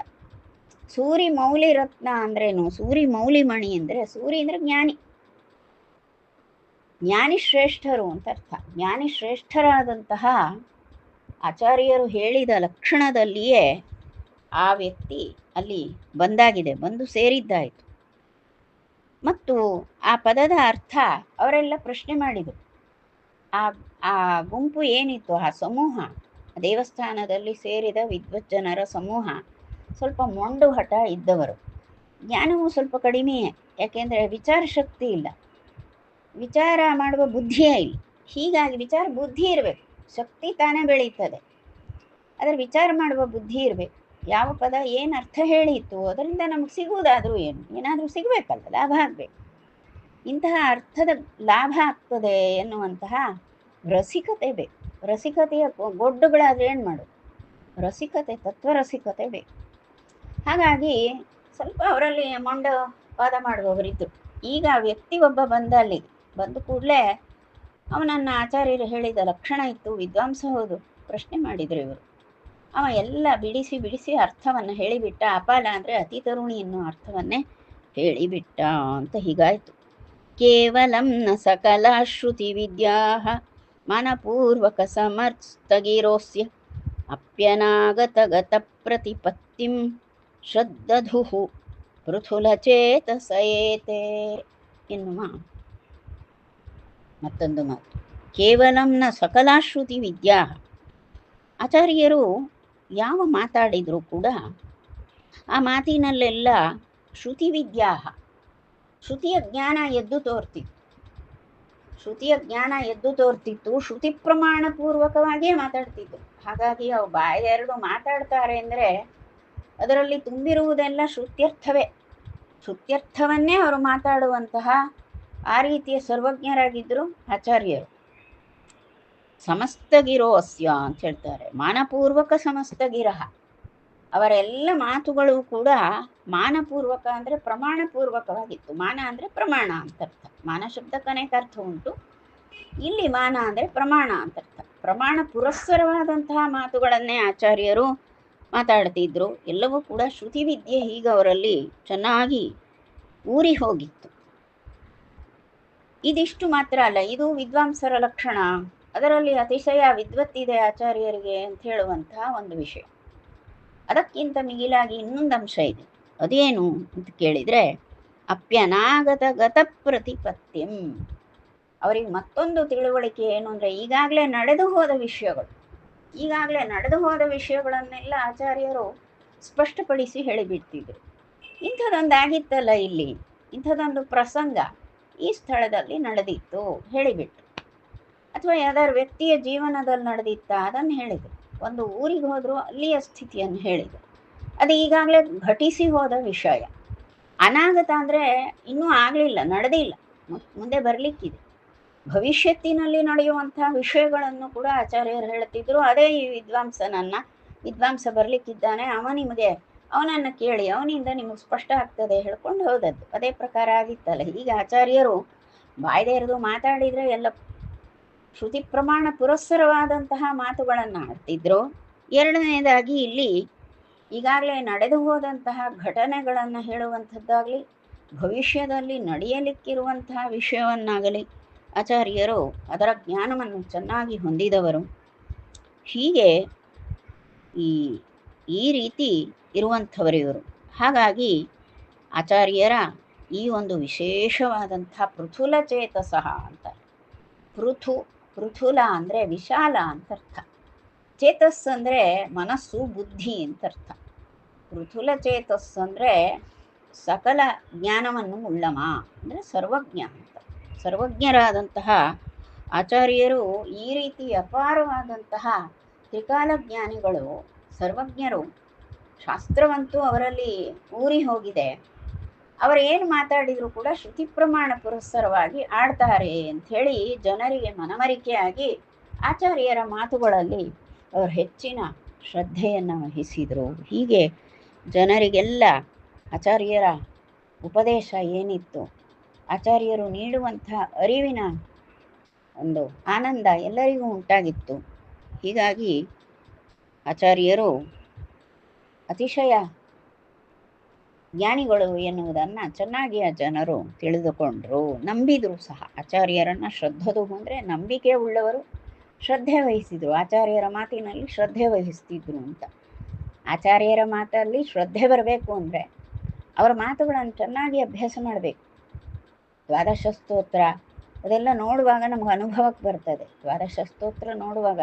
ಸೂರಿ ಮೌಲಿ ರತ್ನ ಅಂದ್ರೇನು, ಸೂರಿ ಮೌಲಿ ಮಣಿ ಅಂದರೆ, ಸೂರಿ ಅಂದರೆ ಜ್ಞಾನಿ ಶ್ರೇಷ್ಠರು ಅಂತ ಅರ್ಥ. ಜ್ಞಾನಿ ಶ್ರೇಷ್ಠರಾದಂತಹ ಆಚಾರ್ಯರು ಹೇಳಿದ ಲಕ್ಷಣದಲ್ಲಿಯೇ ಆ ವ್ಯಕ್ತಿ ಅಲ್ಲಿ ಬಂದು ಸೇರಿದ್ದಾಯಿತು. ಮತ್ತು ಆ ಪದದ ಅರ್ಥ ಅವರೆಲ್ಲ ಪ್ರಶ್ನೆ ಮಾಡಿದರು. ಆ ಗುಂಪು ಏನಿತ್ತು, ಆ ಸಮೂಹ, ದೇವಸ್ಥಾನದಲ್ಲಿ ಸೇರಿದ ವಿದ್ವಜ್ಜನರ ಸಮೂಹ ಸ್ವಲ್ಪ ಮೊಂಡು ಹಠ ಇದ್ದವರು. ಜ್ಞಾನವೂ ಸ್ವಲ್ಪ ಕಡಿಮೆಯೇ, ಯಾಕೆಂದರೆ ವಿಚಾರ ಶಕ್ತಿ ಇಲ್ಲ, ವಿಚಾರ ಮಾಡುವ ಬುದ್ಧಿಯೇ ಇಲ್ಲ. ಹೀಗಾಗಿ ವಿಚಾರ ಬುದ್ಧಿ ಇರಬೇಕು, ಶಕ್ತಿ ತಾನೇ ಬೆಳೀತದೆ, ಅದರ ವಿಚಾರ ಮಾಡುವ ಬುದ್ಧಿ ಇರಬೇಕು. ಯಾವ ಪದ ಏನು ಅರ್ಥ ಹೇಳಿತ್ತು ಅದರಿಂದ ನಮಗೆ ಸಿಗುವುದಾದರೂ ಏನಾದರೂ ಸಿಗಬೇಕಲ್ಲ, ಲಾಭ ಆಗಬೇಕು. ಇಂತಹ ಅರ್ಥದ ಲಾಭ ಆಗ್ತದೆ ಎನ್ನುವಂತಹ ರಸಿಕತೆ ಬೇಕು. ರಸಿಕತೆಯ ಗೊಡ್ಡುಗಳಾದರೆ ಏನು ಮಾಡೋದು, ರಸಿಕತೆ, ತತ್ವರಸಿಕತೆ ಬೇಕು. ಹಾಗಾಗಿ ಸ್ವಲ್ಪ ಅವರಲ್ಲಿ ವಾದ ಮಾಡುವವರಿದ್ದರು. ಈಗ ವ್ಯಕ್ತಿ ಒಬ್ಬ ಬಂದು ಕೂಡಲೇ ಅವನನ್ನು ಆಚಾರ್ಯರು ಹೇಳಿದ ಲಕ್ಷಣ ಇತ್ತು, ವಿದ್ವಾಂಸ ಹೌದು. ಪ್ರಶ್ನೆ ಮಾಡಿದರು ಇವರು. ಅವ ಎಲ್ಲ ಬಿಡಿಸಿ ಅರ್ಥವನ್ನು ಹೇಳಿಬಿಟ್ಟ. ಅಪಾಲ ಅಂದರೆ ಅತಿ ತರುಣಿ ಎನ್ನುವ ಅರ್ಥವನ್ನೇ ಹೇಳಿಬಿಟ್ಟ ಅಂತ ಹೀಗಾಯಿತು. ಕೇವಲಂ ನ ಸಕಲ ಶ್ರುತಿ ವಿದ್ಯಾ ಮನಪೂರ್ವಕ ಸಮರ್ಥಗಿರೋಸ್ಯ ಅಪ್ಯನಾಗತಗತ ಪ್ರತಿಪತ್ತಿಂ ಶ್ರದ್ಧಧುಃ ಪೃಥುಲಚೇತಸಯೇತೆ ಎನ್ನುವ ಮತ್ತೊಂದು ಮಾತು. ಕೇವಲಂ ನ ಸಕಲಾಶ್ರುತಿ ವಿದ್ಯಾ, ಆಚಾರ್ಯರು ಯಾವ ಮಾತಾಡಿದರೂ ಕೂಡ ಆ ಮಾತಿನಲ್ಲೆಲ್ಲ ಶ್ರುತಿ ವಿದ್ಯಾ, ಶ್ರುತಿಯ ಜ್ಞಾನ ಎದ್ದು ತೋರ್ತಿತ್ತು. ಶ್ರುತಿ ಪ್ರಮಾಣಪೂರ್ವಕವಾಗಿಯೇ ಮಾತಾಡ್ತಿತ್ತು. ಹಾಗಾಗಿ ಅವು ಬಾಯೆರಡು ಮಾತಾಡ್ತಾರೆ ಅಂದರೆ ಅದರಲ್ಲಿ ತುಂಬಿರುವುದೆಲ್ಲ ಶ್ರುತ್ಯರ್ಥವನ್ನೇ ಅವರು ಮಾತಾಡುವಂತಹ ಆ ರೀತಿಯ ಸರ್ವಜ್ಞರಾಗಿದ್ದರು ಆಚಾರ್ಯರು. ಸಮಸ್ತಗಿರೋ ಅಸ್ಯ ಅಂತ ಹೇಳ್ತಾರೆ, ಮಾನಪೂರ್ವಕ ಸಮಸ್ತಗಿರಹ. ಅವರೆಲ್ಲ ಮಾತುಗಳು ಕೂಡ ಮಾನಪೂರ್ವಕ ಅಂದರೆ ಪ್ರಮಾಣಪೂರ್ವಕವಾಗಿತ್ತು. ಮಾನ ಅಂದರೆ ಪ್ರಮಾಣ ಅಂತ ಅರ್ಥ. ಮಾನ ಶಬ್ದಕ್ಕೆ ಅನೇಕ ಅರ್ಥ ಉಂಟು. ಇಲ್ಲಿ ಮಾನ ಅಂದರೆ ಪ್ರಮಾಣ ಅಂತ ಅರ್ಥ. ಪ್ರಮಾಣ ಪುರಸ್ಸರವಾದಂತಹ ಮಾತುಗಳನ್ನೇ ಆಚಾರ್ಯರು ಮಾತಾಡ್ತಿದ್ರು. ಎಲ್ಲವೂ ಕೂಡ ಶ್ರುತಿ ವಿದ್ಯೆ ಹೀಗೆ ಅವರಲ್ಲಿ ಚೆನ್ನಾಗಿ ಊರಿ ಹೋಗಿತ್ತು. ಇದಿಷ್ಟು ಮಾತ್ರ ಅಲ್ಲ, ಇದು ವಿದ್ವಾಂಸರ ಲಕ್ಷಣ, ಅದರಲ್ಲಿ ಅತಿಶಯ ವಿದ್ವತ್ತಿದೆ ಆಚಾರ್ಯರಿಗೆ ಅಂತ ಹೇಳುವಂತಹ ಒಂದು ವಿಷಯ. ಅದಕ್ಕಿಂತ ಮಿಗಿಲಾಗಿ ಇನ್ನೊಂದು ಅಂಶ ಇದೆ. ಅದೇನು ಅಂತ ಕೇಳಿದರೆ, ಅಪ್ಯನಾಗತ ಗತ ಪ್ರತಿಪತ್ತಿಂ. ಅವರಿಗೆ ಮತ್ತೊಂದು ತಿಳುವಳಿಕೆ ಏನು ಅಂದರೆ, ಈಗಾಗಲೇ ನಡೆದು ಹೋದ ವಿಷಯಗಳನ್ನೆಲ್ಲ ಆಚಾರ್ಯರು ಸ್ಪಷ್ಟಪಡಿಸಿ ಹೇಳಿಬಿಡ್ತಿದ್ರು. ಇಂಥದ್ದೊಂದು ಆಗಿತ್ತಲ್ಲ, ಇಲ್ಲಿ ಇಂಥದ್ದೊಂದು ಪ್ರಸಂಗ ಈ ಸ್ಥಳದಲ್ಲಿ ನಡೆದಿತ್ತು ಹೇಳಿಬಿಟ್ಟು, ಅಥವಾ ಯಾವ್ದಾದ್ರು ವ್ಯಕ್ತಿಯ ಜೀವನದಲ್ಲಿ ನಡೆದಿತ್ತ ಅದನ್ನು ಹೇಳಿದರು. ಒಂದು ಊರಿಗೆ ಹೋದರೂ ಅಲ್ಲಿಯ ಸ್ಥಿತಿಯನ್ನು ಹೇಳಿದರು. ಅದು ಈಗಾಗಲೇ ಘಟಿಸಿ ಹೋದ ವಿಷಯ. ಅನಾಗತ ಅಂದರೆ ಇನ್ನೂ ಆಗಲಿಲ್ಲ, ನಡೆದಿಲ್ಲ, ಮುಂದೆ ಬರಲಿಕ್ಕಿದೆ. ಭವಿಷ್ಯತ್ತಿನಲ್ಲಿ ನಡೆಯುವಂಥ ವಿಷಯಗಳನ್ನು ಕೂಡ ಆಚಾರ್ಯರು ಹೇಳ್ತಿದ್ರು. ಅದೇ ಈ ವಿದ್ವಾಂಸ ಬರಲಿಕ್ಕಿದ್ದಾನೆ, ಅವನನ್ನು ಕೇಳಿ, ಅವನಿಂದ ನಿಮಗೆ ಸ್ಪಷ್ಟ ಆಗ್ತದೆ ಹೇಳ್ಕೊಂಡು ಹೋದದ್ದು. ಅದೇ ಪ್ರಕಾರ ಆಗಿತ್ತಲ್ಲ. ಈಗ ಆಚಾರ್ಯರು ಬಾಯ್ದೆರೆದು ಮಾತಾಡಿದರೆ ಎಲ್ಲ ಶ್ರುತಿ ಪ್ರಮಾಣ ಪುರಸ್ಸರವಾದಂತಹ ಮಾತುಗಳನ್ನು ಆಡ್ತಿದ್ರು. ಎರಡನೇದಾಗಿ ಇಲ್ಲಿ ಈಗಾಗಲೇ ನಡೆದು ಹೋದಂತಹ ಘಟನೆಗಳನ್ನು ಹೇಳುವಂಥದ್ದಾಗಲಿ, ಭವಿಷ್ಯದಲ್ಲಿ ನಡೆಯಲಿಕ್ಕಿರುವಂತಹ ವಿಷಯವನ್ನಾಗಲಿ ಆಚಾರ್ಯರು ಅದರ ಜ್ಞಾನವನ್ನು ಚೆನ್ನಾಗಿ ಹೊಂದಿದವರು. ಹೀಗೆ ಈ ರೀತಿ ಇರುವಂಥವರು ಇವರು. ಹಾಗಾಗಿ ಆಚಾರ್ಯರ ಈ ಒಂದು ವಿಶೇಷವಾದಂಥ ಪೃಥುಲ ಚೇತಸಃ ಅಂತ. ಪೃಥುಲ ಅಂದರೆ ವಿಶಾಲ ಅಂತರ್ಥ, ಚೇತಸ್ ಅಂದರೆ ಮನಸ್ಸು ಬುದ್ಧಿ ಅಂತರ್ಥ. ಪೃಥುಲ ಚೇತಸ್ ಅಂದರೆ ಸಕಲ ಜ್ಞಾನವನ್ನು ಉಳ್ಳಮ ಅಂದರೆ ಸರ್ವಜ್ಞ ಅಂತ. ಸರ್ವಜ್ಞರಾದಂತಹ ಆಚಾರ್ಯರು ಈ ರೀತಿ ಅಪಾರವಾದಂತಹ ತ್ರಿಕಾಲ ಜ್ಞಾನಿಗಳು, ಸರ್ವಜ್ಞರು. ಶಾಸ್ತ್ರವಂತೂ ಅವರಲ್ಲಿ ಊರಿ ಹೋಗಿದೆ. ಅವರು ಏನು ಮಾತಾಡಿದರೂ ಕೂಡ ಶ್ರುತಿ ಪ್ರಮಾಣ ಪುರಸ್ಸರವಾಗಿ ಆಡ್ತಾರೆ ಅಂಥೇಳಿ ಜನರಿಗೆ ಮನವರಿಕೆಯಾಗಿ ಆಚಾರ್ಯರ ಮಾತುಗಳಲ್ಲಿ ಅವರು ಹೆಚ್ಚಿನ ಶ್ರದ್ಧೆಯನ್ನು ವಹಿಸಿದರು. ಹೀಗೆ ಜನರಿಗೆಲ್ಲ ಆಚಾರ್ಯರ ಉಪದೇಶ ಏನಿತ್ತು, ಆಚಾರ್ಯರು ನೀಡುವಂಥ ಅರಿವಿನ ಒಂದು ಆನಂದ ಎಲ್ಲರಿಗೂ ಉಂಟಾಗಿತ್ತು. ಹೀಗಾಗಿ ಆಚಾರ್ಯರು ಅತಿಶಯ ಜ್ಞಾನಿಗಳು ಎನ್ನುವುದನ್ನು ಚೆನ್ನಾಗಿ ಆ ಜನರು ತಿಳಿದುಕೊಂಡರು, ನಂಬಿದರು ಸಹ. ಆಚಾರ್ಯರನ್ನು ಶ್ರದ್ಧದು ಅಂದರೆ ನಂಬಿಕೆ ಉಳ್ಳವರು, ಶ್ರದ್ಧೆ ವಹಿಸಿದರು. ಆಚಾರ್ಯರ ಮಾತಿನಲ್ಲಿ ಶ್ರದ್ಧೆ ವಹಿಸ್ತಿದ್ರು ಅಂತ. ಆಚಾರ್ಯರ ಮಾತಲ್ಲಿ ಶ್ರದ್ಧೆ ಬರಬೇಕು ಅಂದರೆ ಅವರ ಮಾತುಗಳನ್ನು ಚೆನ್ನಾಗಿ ಅಭ್ಯಾಸ ಮಾಡಬೇಕು. ದ್ವಾದಶ ಸ್ತೋತ್ರ ಅದೆಲ್ಲ ನೋಡುವಾಗ ನಮಗೆ ಅನುಭವಕ್ಕೆ ಬರ್ತದೆ. ದ್ವಾದಶ ಸ್ತೋತ್ರ ನೋಡುವಾಗ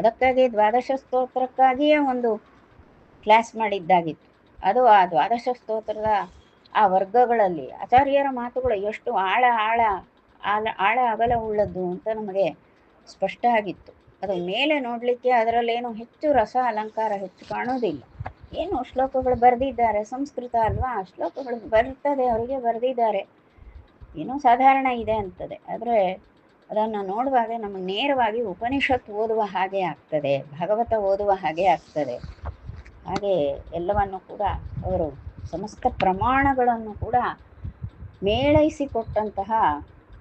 ಅದಕ್ಕಾಗಿ ದ್ವಾದಶ ಸ್ತೋತ್ರಕ್ಕಾಗಿಯೇ ಒಂದು ಕ್ಲಾಸ್ ಮಾಡಿದ್ದಾಗಿತ್ತು. ಅದು ಆ ದ್ವಾದಶ ಸ್ತೋತ್ರದ ಆ ವರ್ಗಗಳಲ್ಲಿ ಆಚಾರ್ಯರ ಮಾತುಗಳು ಎಷ್ಟು ಆಳ ಅಗಲ ಉಳ್ಳದ್ದು ಅಂತ ನಮಗೆ ಸ್ಪಷ್ಟ ಆಗಿತ್ತು. ಅದು ಮೇಲೆ ನೋಡಲಿಕ್ಕೆ ಅದರಲ್ಲೇನು ಹೆಚ್ಚು ರಸ ಅಲಂಕಾರ ಹೆಚ್ಚು ಕಾಣೋದಿಲ್ಲ. ಏನು ಶ್ಲೋಕಗಳು ಬರೆದಿದ್ದಾರೆ, ಸಂಸ್ಕೃತ ಅಲ್ವಾ, ಶ್ಲೋಕಗಳು ಬರ್ತದೆ, ಅವರಿಗೆ ಬರೆದಿದ್ದಾರೆ, ಏನೋ ಸಾಧಾರಣ ಇದೆ ಅಂತದೆ. ಆದರೆ ಅದನ್ನು ನೋಡುವಾಗ ನಮಗೆ ನೇರವಾಗಿ ಉಪನಿಷತ್ ಓದುವ ಹಾಗೆ ಆಗ್ತದೆ, ಭಾಗವತ ಓದುವ ಹಾಗೆ ಆಗ್ತದೆ. ಹಾಗೆ ಎಲ್ಲವನ್ನು ಕೂಡ ಅವರು ಸಮಸ್ತ ಪ್ರಮಾಣಗಳನ್ನು ಕೂಡ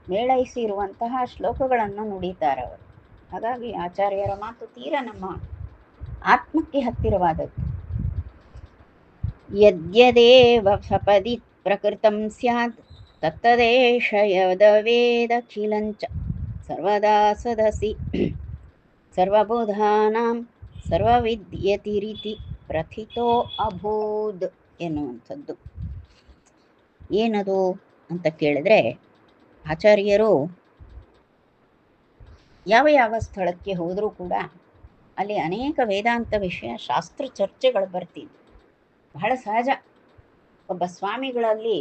ಮೇಳೈಸಿ ಇರುವಂತಹ ಶ್ಲೋಕಗಳನ್ನು ನುಡಿತಾರೆ ಅವರು. ಹಾಗಾಗಿ ಆಚಾರ್ಯರ ಮಾತು ತೀರ ನಮ್ಮ ಆತ್ಮಕ್ಕೆ ಹತ್ತಿರವಾದದ್ದು. ಯದ್ಯದೇವ ಸಪದಿ ಪ್ರಕೃತಂ ಸ್ಯಾತ್ ತತ್ತದೇಶ ಯದವೇದಖಿಲಂಚ ಸರ್ವದಾ ಸದಸಿ ಸರ್ವಬೋಧಾನಾಂ ಸರ್ವವಿದ್ಯತಿರಿತಿ ಪ್ರಥಿತೋ ಅಭೂದ್ ಎನ್ನುವಂಥದ್ದು. ಏನದು ಅಂತ ಕೇಳಿದ್ರೆ, ಆಚಾರ್ಯರು ಯಾವ ಸ್ಥಳಕ್ಕೆ ಹೋದರೂ ಕೂಡ ಅಲ್ಲಿ ಅನೇಕ ವೇದಾಂತ ವಿಷಯ ಶಾಸ್ತ್ರ ಚರ್ಚೆಗಳು ಬರ್ತಿದ್ವು. ಬಹಳ ಸಹಜ. ಒಬ್ಬ ಸ್ವಾಮಿಗಳಲ್ಲಿ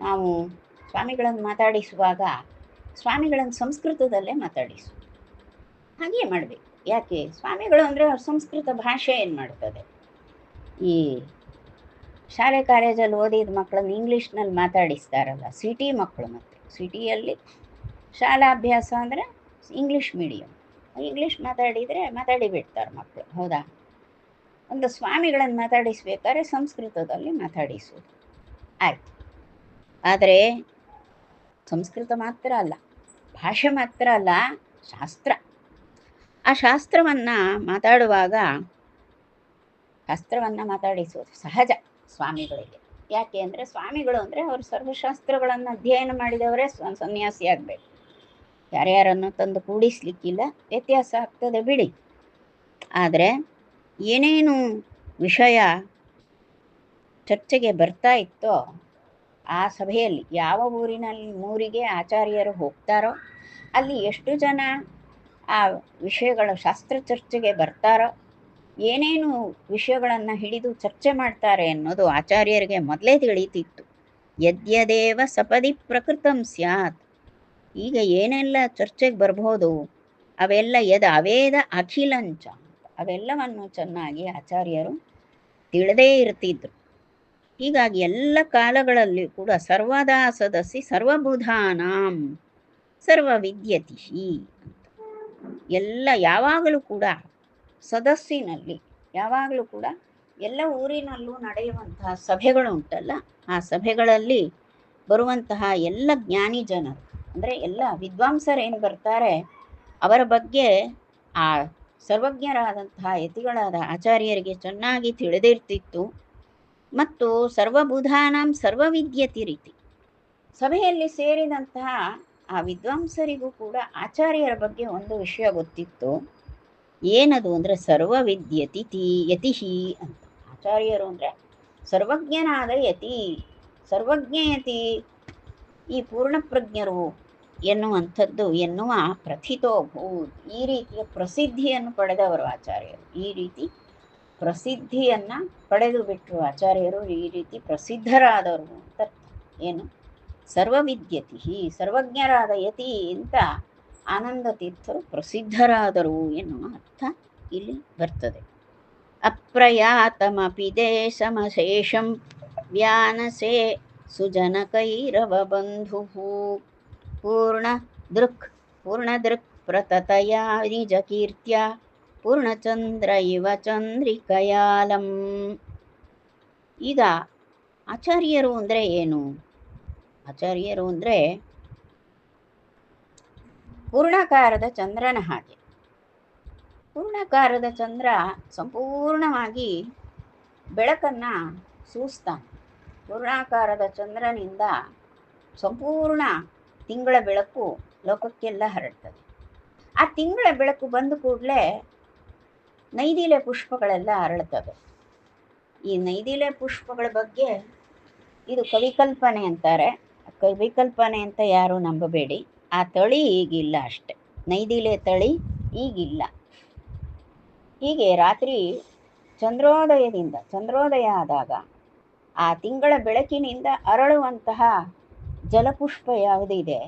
ನಾವು ಸ್ವಾಮಿಗಳನ್ನು ಮಾತಾಡಿಸುವಾಗ ಸ್ವಾಮಿಗಳನ್ನು ಸಂಸ್ಕೃತದಲ್ಲೇ ಮಾತಾಡಿಸು, ಹಾಗೆ ಮಾಡಬೇಕು. ಯಾಕೆ? ಸ್ವಾಮಿಗಳು ಅಂದರೆ ಅವ್ರ ಸಂಸ್ಕೃತ ಭಾಷೆ ಏನು ಮಾಡ್ತದೆ. ಈ ಶಾಲೆ ಕಾಲೇಜಲ್ಲಿ ಓದಿದ ಮಕ್ಕಳನ್ನು ಇಂಗ್ಲೀಷ್ನಲ್ಲಿ ಮಾತಾಡಿಸ್ತಾರಲ್ಲ, ಸಿಟಿ ಮಕ್ಕಳು. ಮತ್ತು ಸಿಟಿಯಲ್ಲಿ ಶಾಲಾಭ್ಯಾಸ ಅಂದರೆ ಇಂಗ್ಲೀಷ್ ಮೀಡಿಯಮ್, ಇಂಗ್ಲೀಷ್ ಮಾತಾಡಿಬಿಡ್ತಾರೆ ಮಕ್ಕಳು, ಹೌದಾ? ಒಂದು ಸ್ವಾಮಿಗಳನ್ನು ಮಾತಾಡಿಸ್ಬೇಕಾದ್ರೆ ಸಂಸ್ಕೃತದಲ್ಲಿ ಮಾತಾಡಿಸೋದು ಆಯಿತು. ಆದರೆ ಸಂಸ್ಕೃತ ಮಾತ್ರ ಅಲ್ಲ, ಭಾಷೆ ಮಾತ್ರ ಅಲ್ಲ, ಶಾಸ್ತ್ರ. ಆ ಶಾಸ್ತ್ರವನ್ನು ಮಾತಾಡಿಸೋದು ಸಹಜ ಸ್ವಾಮಿಗಳಿಗೆ. ಯಾಕೆ ಅಂದರೆ ಸ್ವಾಮಿಗಳು ಅಂದರೆ ಅವರು ಸರ್ವಶಾಸ್ತ್ರಗಳನ್ನು ಅಧ್ಯಯನ ಮಾಡಿದವರೇ ಸನ್ಯಾಸಿ ಆಗಬೇಕು. ಯಾರ್ಯಾರನ್ನು ತಂದು ಕೂಡಿಸ್ಲಿಕ್ಕಿಲ್ಲ, ವ್ಯತ್ಯಾಸ ಆಗ್ತದೆ ಬಿಡಿ. ಆದರೆ ಏನೇನು ವಿಷಯ ಚರ್ಚೆಗೆ ಬರ್ತಾ ಇತ್ತೋ ಆ ಸಭೆಯಲ್ಲಿ ಯಾವ ಊರಿಗೆ ಆಚಾರ್ಯರು ಹೋಗ್ತಾರೋ ಅಲ್ಲಿ ಎಷ್ಟು ಜನ ಆ ವಿಷಯಗಳ ಶಾಸ್ತ್ರ ಚರ್ಚೆಗೆ ಬರ್ತಾರೋ, ಏನೇನು ವಿಷಯಗಳನ್ನು ಹಿಡಿದು ಚರ್ಚೆ ಮಾಡ್ತಾರೆ ಅನ್ನೋದು ಆಚಾರ್ಯರಿಗೆ ಮೊದಲೇ ತಿಳಿತಿತ್ತು. ಯದ್ಯದೇವ ಸಪದಿ ಪ್ರಕೃತಂ ಸ್ಯಾತ್. ಈಗ ಏನೆಲ್ಲ ಚರ್ಚೆಗೆ ಬರ್ಬೋದು ಅವೆಲ್ಲ ಅವೇದ ಅಖಿಲಂಚ, ಅವೆಲ್ಲವನ್ನು ಚೆನ್ನಾಗಿ ಆಚಾರ್ಯರು ತಿಳಿದೇ ಇರ್ತಿದ್ರು. ಹೀಗಾಗಿ ಎಲ್ಲ ಕಾಲಗಳಲ್ಲಿ ಕೂಡ ಸರ್ವದಾ ಸದಸ್ಸಿ ಸರ್ವಬುಧಾನಾಂ ಸರ್ವವಿದ್ಯತಿ ಅಂತ ಎಲ್ಲ ಯಾವಾಗಲೂ ಕೂಡ ಸದಸ್ಸಿನಲ್ಲಿ ಯಾವಾಗಲೂ ಕೂಡ ಎಲ್ಲ ಊರಿನಲ್ಲೂ ನಡೆಯುವಂತಹ ಸಭೆಗಳು ಉಂಟಲ್ಲ, ಆ ಸಭೆಗಳಲ್ಲಿ ಬರುವಂತಹ ಎಲ್ಲ ಜ್ಞಾನಿ ಜನರು ಅಂದರೆ ಎಲ್ಲ ವಿದ್ವಾಂಸರೇನು ಬರ್ತಾರೆ ಅವರ ಬಗ್ಗೆ ಆ ಸರ್ವಜ್ಞರಾದಂತಹ ಯತಿಗಳಾದ ಆಚಾರ್ಯರಿಗೆ ಚೆನ್ನಾಗಿ ತಿಳಿದಿರ್ತಿತ್ತು. ಮತ್ತು ಸರ್ವಬುಧಾನಾಂ ಸರ್ವವಿದ್ಯತಿ ರೀತಿ ಸಭೆಯಲ್ಲಿ ಸೇರಿದಂತಹ ಆ ವಿದ್ವಾಂಸರಿಗೂ ಕೂಡ ಆಚಾರ್ಯರ ಬಗ್ಗೆ ಒಂದು ವಿಷಯ ಗೊತ್ತಿತ್ತು. ಏನದು ಅಂದರೆ ಸರ್ವವಿದ್ಯತಿ ಯತಿಹಿ ಅಂತ. ಆಚಾರ್ಯರು ಅಂದರೆ ಸರ್ವಜ್ಞನಾದ ಯತಿ, ಸರ್ವಜ್ಞಯತಿ, ಈ ಪೂರ್ಣಪ್ರಜ್ಞರು ಎನ್ನುವ ಪ್ರಥಿತೋಭೂತ್, ಈ ರೀತಿಯ ಪ್ರಸಿದ್ಧಿಯನ್ನು ಪಡೆದವರು ಆಚಾರ್ಯರು. ಈ ರೀತಿ ಪ್ರಸಿದ್ಧಿಯನ್ನು ಪಡೆದು ಬಿಟ್ಟರು ಆಚಾರ್ಯರು, ಈ ರೀತಿ ಪ್ರಸಿದ್ಧರಾದವರು ಅಂತ. ಏನು ಸರ್ವವಿದ್ಯತಿ, ಸರ್ವಜ್ಞರಾದ ಯತಿ ಅಂತ ಆನಂದ ತೀರ್ಥರು ಪ್ರಸಿದ್ಧರಾದರು ಎನ್ನುವ ಅರ್ಥ ಇಲ್ಲಿ ಬರ್ತದೆ. ಅಪ್ರಯಾತಮಪಿ ದೇಶಮಶೇಷಂ ವ್ಯಾನಸೆ ಸುಜನಕೈರವ ಬಂಧು ಪೂರ್ಣದೃಕ್ ಪ್ರತತಯ ನಿಜಕೀರ್ತ್ಯ ಪೂರ್ಣಚಂದ್ರ ಇವ ಚಂದ್ರಿಕಯಾಲಂ. ಈಗ ಆಚಾರ್ಯರು ಅಂದರೆ ಏನು? ಆಚಾರ್ಯರು ಅಂದರೆ ಪೂರ್ಣಾಕಾರದ ಚಂದ್ರನ ಹಾಗೆ. ಪೂರ್ಣಾಕಾರದ ಚಂದ್ರ ಸಂಪೂರ್ಣವಾಗಿ ಬೆಳಕನ್ನು ಸೂಸ್ತಾನೆ. ಪೂರ್ಣಾಕಾರದ ಚಂದ್ರನಿಂದ ಸಂಪೂರ್ಣ ತಿಂಗಳ ಬೆಳಕು ಲೋಕಕ್ಕೆಲ್ಲ ಹರಡ್ತದೆ. ಆ ತಿಂಗಳ ಬೆಳಕು ಬಂದ ಕೂಡಲೇ ನೈದಿಲೆ ಪುಷ್ಪಗಳೆಲ್ಲ ಅರಳ್ತವೆ. ಈ ನೈದಿಲೆ ಪುಷ್ಪಗಳ ಬಗ್ಗೆ ಇದು ಕವಿಕಲ್ಪನೆ ಅಂತಾರೆ. ಕವಿಕಲ್ಪನೆ ಅಂತ ಯಾರೂ ನಂಬಬೇಡಿ. ಆ ತಳಿ ಈಗಿಲ್ಲ ಅಷ್ಟೆ, ನೈದಿಲೆ ತಳಿ ಈಗಿಲ್ಲ. ಹೀಗೆ ರಾತ್ರಿ ಚಂದ್ರೋದಯ ಆದಾಗ ಆ ತಿಂಗಳ ಬೆಳಕಿನಿಂದ ಅರಳುವಂತಹ ಜಲಪುಷ್ಪ ಯಾವುದಿದೆ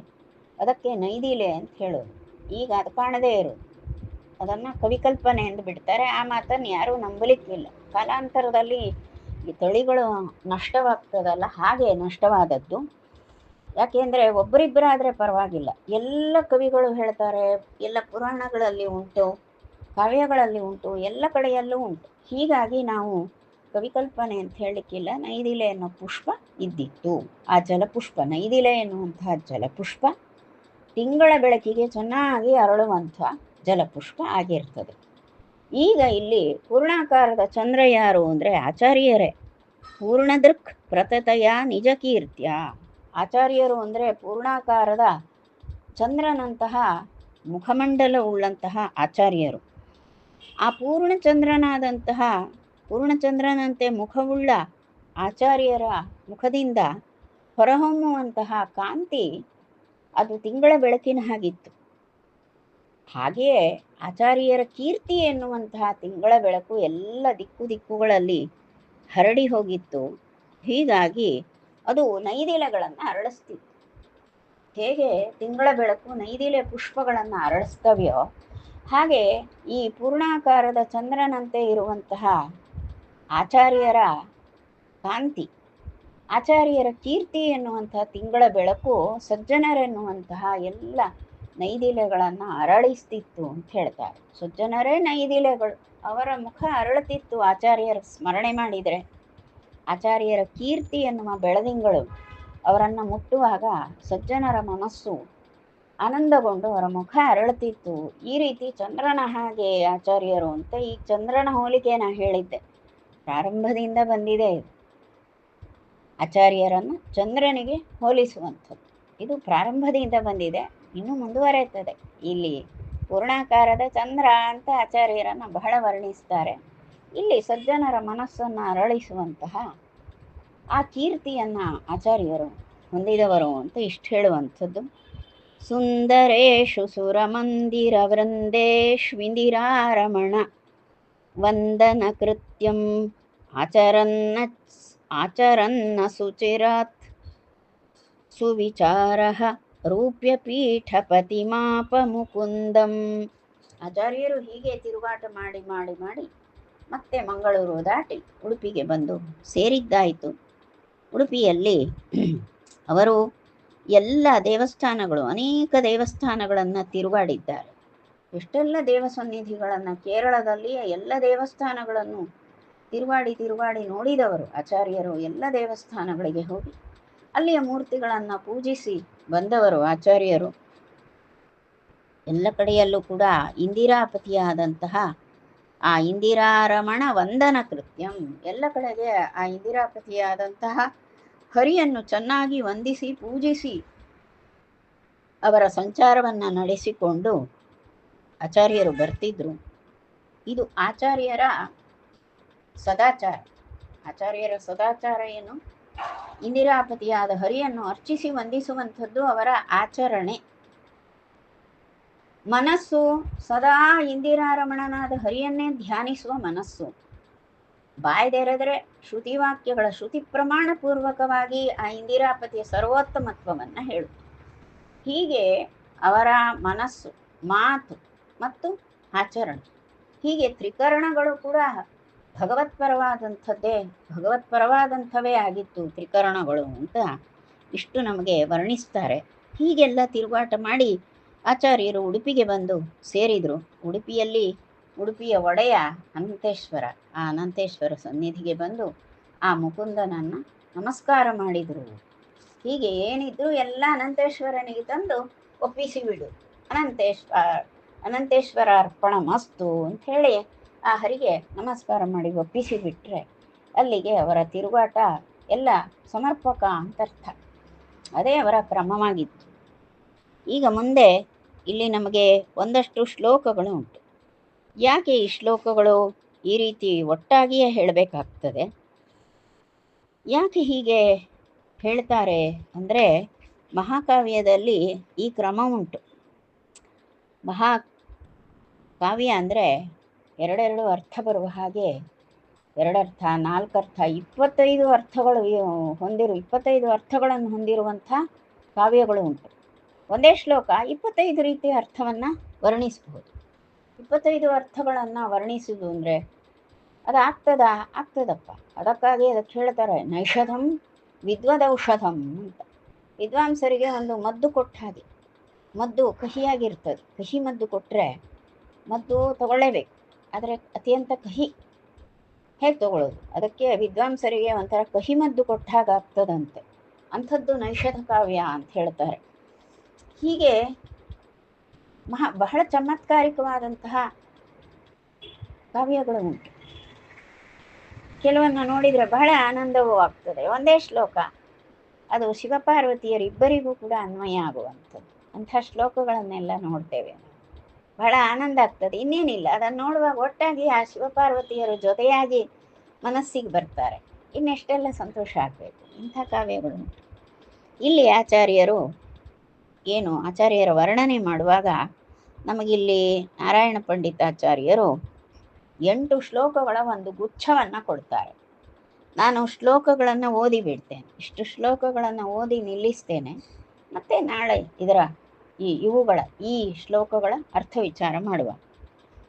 ಅದಕ್ಕೆ ನೈದಿಲೆ ಅಂತ ಹೇಳೋದು. ಈಗ ಅದು ಕಾಣದೇ ಇರೋದು, ಅದನ್ನು ಕವಿಕಲ್ಪನೆ ಎಂದು ಬಿಡ್ತಾರೆ. ಆ ಮಾತನ್ನು ಯಾರೂ ನಂಬಲಿಕ್ಕಿಲ್ಲ. ಕಾಲಾಂತರದಲ್ಲಿ ಈ ತಳಿಗಳು ನಷ್ಟವಾಗ್ತದಲ್ಲ, ಹಾಗೆ ನಷ್ಟವಾದದ್ದು. ಯಾಕೆಂದರೆ ಒಬ್ಬರಿಬ್ಬರಾದರೆ ಪರವಾಗಿಲ್ಲ, ಎಲ್ಲ ಕವಿಗಳು ಹೇಳ್ತಾರೆ, ಎಲ್ಲ ಪುರಾಣಗಳಲ್ಲಿ ಉಂಟು, ಕಾವ್ಯಗಳಲ್ಲಿ ಉಂಟು, ಎಲ್ಲ ಕಡೆಯಲ್ಲೂ ಉಂಟು. ಹೀಗಾಗಿ ನಾವು ಕವಿಕಲ್ಪನೆ ಅಂತ ಹೇಳಲಿಕ್ಕಿಲ್ಲ. ನೈದಿಲೆ ಅನ್ನೋ ಪುಷ್ಪ ಇದ್ದಿತ್ತು. ಆ ಜಲಪುಷ್ಪ, ನೈದಿಲೆ ಎನ್ನುವಂತಹ ಜಲಪುಷ್ಪ ತಿಂಗಳ ಬೆಳಕಿಗೆ ಚೆನ್ನಾಗಿ ಅರಳುವಂಥ ಜಲಪುಷ್ಪ ಆಗಿರ್ತದೆ. ಈಗ ಇಲ್ಲಿ ಪೂರ್ಣಾಕಾರದ ಚಂದ್ರ ಯಾರು ಅಂದರೆ ಆಚಾರ್ಯರೇ. ಪೂರ್ಣದೃಕ್ ಪ್ರತತಯ ನಿಜಕೀರ್ತ್ಯ. ಆಚಾರ್ಯರು ಅಂದರೆ ಪೂರ್ಣಾಕಾರದ ಚಂದ್ರನಂತಹ ಮುಖಮಂಡಲವುಳ್ಳಂತಹ ಆಚಾರ್ಯರು. ಆ ಪೂರ್ಣಚಂದ್ರನಂತೆ ಮುಖವುಳ್ಳ ಆಚಾರ್ಯರ ಮುಖದಿಂದ ಹೊರಹೊಮ್ಮುವಂತಹ ಕಾಂತಿ ಅದು ತಿಂಗಳ ಬೆಳಕಿನ ಹಾಗಿತ್ತು. ಹಾಗೆಯೇ ಆಚಾರ್ಯರ ಕೀರ್ತಿ ಎನ್ನುವಂತಹ ತಿಂಗಳ ಬೆಳಕು ಎಲ್ಲ ದಿಕ್ಕುಗಳಲ್ಲಿ ಹರಡಿ ಹೋಗಿತ್ತು. ಹೀಗಾಗಿ ಅದು ನೈದಿಲೆಗಳನ್ನು ಅರಳಿಸ್ತಿತ್ತು. ಹೇಗೆ ತಿಂಗಳ ಬೆಳಕು ನೈದಿಲೆ ಪುಷ್ಪಗಳನ್ನು ಅರಳಿಸ್ತವೆಯೋ ಹಾಗೆ ಈ ಪೂರ್ಣಾಕಾರದ ಚಂದ್ರನಂತೆ ಇರುವಂತಹ ಆಚಾರ್ಯರ ಕಾಂತಿ, ಆಚಾರ್ಯರ ಕೀರ್ತಿ ಎನ್ನುವಂತಹ ತಿಂಗಳ ಬೆಳಕು ಸಜ್ಜನರೆನ್ನುವಂತಹ ಎಲ್ಲ ನೈದಿಲೆಗಳನ್ನು ಅರಳಿಸ್ತಿತ್ತು ಅಂತ ಹೇಳ್ತಾರೆ. ಸಜ್ಜನರೇ ನೈದಿಲೆಗಳು, ಅವರ ಮುಖ ಅರಳುತ್ತಿತ್ತು ಆಚಾರ್ಯರ ಸ್ಮರಣೆ ಮಾಡಿದರೆ. ಆಚಾರ್ಯರ ಕೀರ್ತಿ ಎನ್ನುವ ಬೆಳದಿಂಗಳು ಅವರನ್ನು ಮುಟ್ಟುವಾಗ ಸಜ್ಜನರ ಮನಸ್ಸು ಆನಂದಗೊಂಡು ಅವರ ಮುಖ ಅರಳುತ್ತಿತ್ತು. ಈ ರೀತಿ ಚಂದ್ರನ ಹಾಗೆ ಆಚಾರ್ಯರು ಅಂತ. ಈ ಚಂದ್ರನ ಹೋಲಿಕೆ ನಾನು ಹೇಳಿದ್ದೆ, ಪ್ರಾರಂಭದಿಂದ ಬಂದಿದೆ. ಆಚಾರ್ಯರನ್ನು ಚಂದ್ರನಿಗೆ ಹೋಲಿಸುವಂಥದ್ದು. ಇದು ಪ್ರಾರಂಭದಿಂದ ಬಂದಿದೆ, ಇನ್ನೂ ಮುಂದುವರೆಯುತ್ತದೆ. ಇಲ್ಲಿ ಪೂರ್ಣಾಕಾರದ ಚಂದ್ರ ಅಂತ ಆಚಾರ್ಯರನ್ನು ಬಹಳ ವರ್ಣಿಸ್ತಾರೆ. ಇಲ್ಲಿ ಸಜ್ಜನರ ಮನಸ್ಸನ್ನು ಅರಳಿಸುವಂತಹ ಆ ಕೀರ್ತಿಯನ್ನು ಆಚಾರ್ಯರು ಹೊಂದಿದವರು ಅಂತ ಇಷ್ಟು ಹೇಳುವಂಥದ್ದು. ಸುಂದರೇಶು ಸುರಮಂದಿರ ವೃಂದೇಶ್ವಿಂದಿರಾರಮಣ ವಂದನ ಕೃತ್ಯಂ ಆಚರನ್ನ ಸುಚಿರಾತ್ ಸುವಿಚಾರಃ ರೂಪ್ಯ ಪೀಠಪತಿಮಾಪ ಮುಕುಂದಂ. ಆಚಾರ್ಯರು ಹೀಗೆ ತಿರುಗಾಟ ಮಾಡಿ ಮಾಡಿ ಮಾಡಿ ಮತ್ತೆ ಮಂಗಳೂರು ದಾಟಿ ಉಡುಪಿಗೆ ಬಂದು ಸೇರಿದ್ದಾಯಿತು. ಉಡುಪಿಯಲ್ಲಿ ಅವರು ಎಲ್ಲ ದೇವಸ್ಥಾನಗಳು, ಅನೇಕ ದೇವಸ್ಥಾನಗಳನ್ನು ತಿರುಗಾಡಿದ್ದಾರೆ. ಎಷ್ಟೆಲ್ಲ ದೇವಸನ್ನಿಧಿಗಳನ್ನು, ಕೇರಳದಲ್ಲಿಯ ಎಲ್ಲ ದೇವಸ್ಥಾನಗಳನ್ನು ತಿರುಗಾಡಿ ತಿರುಗಾಡಿ ನೋಡಿದವರು ಆಚಾರ್ಯರು. ಎಲ್ಲ ದೇವಸ್ಥಾನಗಳಿಗೆ ಹೋಗಿ ಅಲ್ಲಿಯ ಮೂರ್ತಿಗಳನ್ನು ಪೂಜಿಸಿ ಬಂದವರು ಆಚಾರ್ಯರು. ಎಲ್ಲ ಕಡೆಯಲ್ಲೂ ಕೂಡ ಇಂದಿರಾಪತಿಯಾದಂತಹ ಆ ಇಂದಿರಾರಮಣ ವಂದನ ಕೃತ್ಯಂ, ಎಲ್ಲ ಕಡೆಗೆ ಆ ಇಂದಿರಾಪತಿಯಾದಂತಹ ಹರಿಯನ್ನು ಚೆನ್ನಾಗಿ ವಂದಿಸಿ ಪೂಜಿಸಿ ಅವರ ಸಂಚಾರವನ್ನು ನಡೆಸಿಕೊಂಡು ಆಚಾರ್ಯರು ಬರ್ತಿದ್ರು. ಇದು ಆಚಾರ್ಯರ ಸದಾಚಾರ. ಆಚಾರ್ಯರ ಸದಾಚಾರ ಏನು? ಇಂದಿರಾಪತಿಯಾದ ಹರಿಯನ್ನು ಅರ್ಚಿಸಿ ವಂದಿಸುವಂಥದ್ದು ಅವರ ಆಚರಣೆ. ಮನಸ್ಸು ಸದಾ ಇಂದಿರಾರಮಣನಾದ ಹರಿಯನ್ನೇ ಧ್ಯಾನಿಸುವ ಮನಸ್ಸು. ಬಾಯ್ದೆರೆದರೆ ಶ್ರುತಿವಾಕ್ಯಗಳ ಶ್ರುತಿ ಪ್ರಮಾಣ ಪೂರ್ವಕವಾಗಿ ಆ ಇಂದಿರಾಪತಿಯ ಸರ್ವೋತ್ತಮತ್ವವನ್ನು ಹೇಳು. ಹೀಗೆ ಅವರ ಮನಸ್ಸು, ಮಾತು ಮತ್ತು ಆಚರಣೆ, ಹೀಗೆ ತ್ರಿಕರಣಗಳು ಕೂಡ ಭಗವತ್ಪರವಾದಂಥವೇ ಆಗಿತ್ತು ತ್ರಿಕರಣಗಳು ಅಂತ ಇಷ್ಟು ನಮಗೆ ವರ್ಣಿಸ್ತಾರೆ. ಹೀಗೆಲ್ಲ ತಿರುಗಾಟ ಮಾಡಿ ಆಚಾರ್ಯರು ಉಡುಪಿಗೆ ಬಂದು ಸೇರಿದರು. ಉಡುಪಿಯ ಒಡೆಯ ಅನಂತೇಶ್ವರ, ಆ ಅನಂತೇಶ್ವರ ಸನ್ನಿಧಿಗೆ ಬಂದು ಆ ಮುಕುಂದನನ್ನು ನಮಸ್ಕಾರ ಮಾಡಿದರು. ಹೀಗೆ ಏನಿದ್ರು ಎಲ್ಲ ಅನಂತೇಶ್ವರನಿಗೆ ತಂದು ಒಪ್ಪಿಸಿ ಬಿಡು, ಅನಂತೇಶ್ವರ ಅರ್ಪಣ ಮಸ್ತು ಅಂಥೇಳಿ ಆ ಹರಿಗೆ ನಮಸ್ಕಾರ ಮಾಡಿ ಒಪ್ಪಿಸಿ ಬಿಟ್ಟರೆ ಅಲ್ಲಿಗೆ ಅವರ ತಿರುಗಾಟ ಎಲ್ಲ ಸಮರ್ಪಕ ಅಂತರ್ಥ. ಅದೇ ಅವರ ಕ್ರಮವಾಗಿತ್ತು. ಈಗ ಮುಂದೆ ಇಲ್ಲಿ ನಮಗೆ ಒಂದಷ್ಟು ಶ್ಲೋಕಗಳು ಉಂಟು. ಯಾಕೆ ಈ ಶ್ಲೋಕಗಳು ಈ ರೀತಿ ಒಟ್ಟಾಗಿಯೇ ಹೇಳಬೇಕಾಗ್ತದೆ? ಯಾಕೆ ಹೀಗೆ ಹೇಳ್ತಾರೆ ಅಂದರೆ, ಮಹಾಕಾವ್ಯದಲ್ಲಿ ಈ ಕ್ರಮ ಉಂಟು. ಮಹಾಕಾವ್ಯ ಅಂದರೆ ಎರಡೆರಡು ಅರ್ಥ ಬರುವ ಹಾಗೆ, ಎರಡರ್ಥ, ನಾಲ್ಕರ್ಥ, 25 ಅರ್ಥಗಳು 25 ಅರ್ಥಗಳನ್ನು ಹೊಂದಿರುವಂಥ ಕಾವ್ಯಗಳು ಉಂಟು. ಒಂದೇ ಶ್ಲೋಕ 25 ರೀತಿಯ ಅರ್ಥವನ್ನು ವರ್ಣಿಸಬಹುದು. 25 ಅರ್ಥಗಳನ್ನು ವರ್ಣಿಸುವುದು ಅಂದರೆ ಅದು ಆಗ್ತದಪ್ಪ. ಅದಕ್ಕಾಗಿ ಅದಕ್ಕೆ ಹೇಳ್ತಾರೆ ನೈಷಧಂ ವಿದ್ವದೌಷಧಂ ಅಂತ. ವಿದ್ವಾಂಸರಿಗೆ ಒಂದು ಮದ್ದು ಕೊಟ್ಟ ಹಾಗೆ. ಮದ್ದು ಕಹಿಯಾಗಿರ್ತದೆ. ಕಹಿ ಮದ್ದು ಕೊಟ್ಟರೆ ಮದ್ದು ತಗೊಳ್ಳೇಬೇಕು, ಆದರೆ ಅತ್ಯಂತ ಕಹಿ ಹೇಗೆ ತಗೊಳ್ಳೋದು? ಅದಕ್ಕೆ ವಿದ್ವಾಂಸರಿಗೆ ಒಂಥರ ಕಹಿ ಮದ್ದು ಕೊಟ್ಟ ಹಾಗೆ ಆಗ್ತದಂತೆ. ಅಂಥದ್ದು ನೈಷಧ ಕಾವ್ಯ ಅಂತ ಹೇಳ್ತಾರೆ. ಹೀಗೆ ಬಹಳ ಚಮತ್ಕಾರಿಕವಾದಂತಹ ಕಾವ್ಯಗಳು ಉಂಟು. ಕೆಲವನ್ನು ನೋಡಿದರೆ ಬಹಳ ಆನಂದವೂ ಆಗ್ತದೆ. ಒಂದೇ ಶ್ಲೋಕ, ಅದು ಶಿವಪಾರ್ವತಿಯರಿಬ್ಬರಿಗೂ ಕೂಡ ಅನ್ವಯ ಆಗುವಂಥದ್ದು. ಅಂಥ ಶ್ಲೋಕಗಳನ್ನೆಲ್ಲ ನೋಡ್ತೇವೆ. ಬಹಳ ಆನಂದ ಆಗ್ತದೆ. ಇನ್ನೇನಿಲ್ಲ, ಅದನ್ನು ನೋಡುವಾಗ ಒಟ್ಟಾಗಿ ಆ ಶಿವಪಾರ್ವತಿಯರು ಜೊತೆಯಾಗಿ ಮನಸ್ಸಿಗೆ ಬರ್ತಾರೆ. ಇನ್ನೆಷ್ಟೆಲ್ಲ ಸಂತೋಷ ಆಗಬೇಕು. ಇಂಥ ಕಾವ್ಯಗಳು ಉಂಟು. ಇಲ್ಲಿ ಆಚಾರ್ಯರ ವರ್ಣನೆ ಮಾಡುವಾಗ ನಮಗಿಲ್ಲಿ ನಾರಾಯಣ ಪಂಡಿತಾಚಾರ್ಯರು 8 ಶ್ಲೋಕಗಳ ಒಂದು ಗುಚ್ಛವನ್ನು ಕೊಡ್ತಾರೆ. ನಾನು ಶ್ಲೋಕಗಳನ್ನು ಓದಿ ಬಿಡ್ತೇನೆ. ಇಷ್ಟು ಶ್ಲೋಕಗಳನ್ನು ಓದಿ ನಿಲ್ಲಿಸ್ತೇನೆ. ಮತ್ತೆ ನಾಳೆ ಈ ಶ್ಲೋಕಗಳ ಅರ್ಥ ವಿಚಾರ ಮಾಡುವ.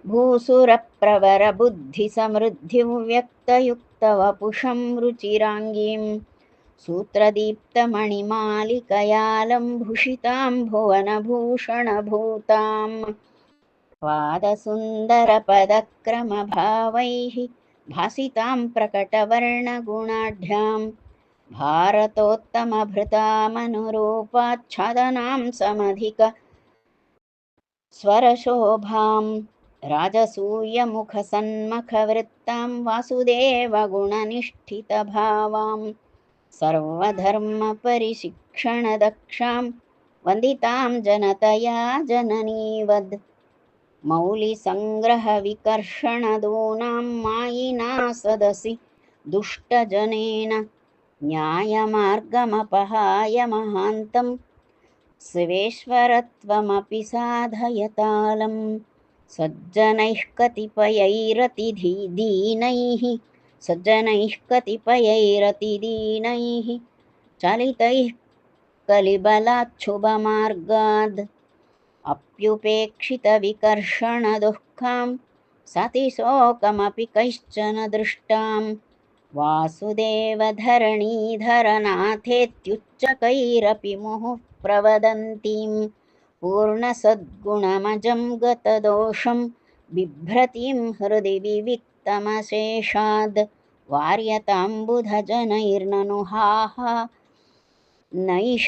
ಭೂಸುರ ಪ್ರವರ ಬುದ್ಧಿ ಸಮೃದ್ಧಿ ವ್ಯಕ್ತಯುಕ್ತ ವಪುಷಂ ರುಚಿರಾಂಗೀಂ ಸೂತ್ರದೀಪ್ತ ಮಣಿಮಾಲಿಕಯಾಲಂ ಭೂಷಿತಾಂ ಭುವನಭೂಷಣ ಭೂತಾಂ ಪಾದಸುಂದರ ಪದಕ್ರಮ ಭಾವೈಃ ಭಾಸಿತಾಂ ಪ್ರಕಟವರ್ಣಗುಣಾಢ್ಯಾಂ ಭಾರತೋತ್ತಮಭೃತಾಮನುರೂಪಾಚ್ಛಾದನಾಂ ಸಮಧಿಕ ಸ್ವರಶೋಭಾಂ ರಾಜಸೂಯಮುಖಸನ್ಮಖವೃತ್ತಾಂ ವಾಸುದೇವಗುಣನಿಷ್ಠಿತಭಾವಾಂ सर्वधर्मपरिशिक्षणदक्षां वन्दितां जनतया जननीवद् मौलिसङ्ग्रहविकर्षणदूनां मायिना सदसि दुष्टजनेन न्यायमार्गमपहाय महान्तं शिवेश्वरत्वमपि साधयतालं सज्जनैः कतिपयैरतिदीनैः सज्जनैः कतिपयैरतिदीनैः चालितैः कलिबलाच्छुभमार्गाद् अप्युपेक्षितविकर्षणदुःखां सतिशोकमपि कैश्चन दृष्टां वासुदेवधरणीधरनाथेत्युच्चकैरपि मुहुः प्रवदन्तीं पूर्णसद्गुणमजं गतदोषं बिभ्रतीं हृदि विविक्तमशेषाद् वार्यताम्बुधजनैर्ननुहाः नैष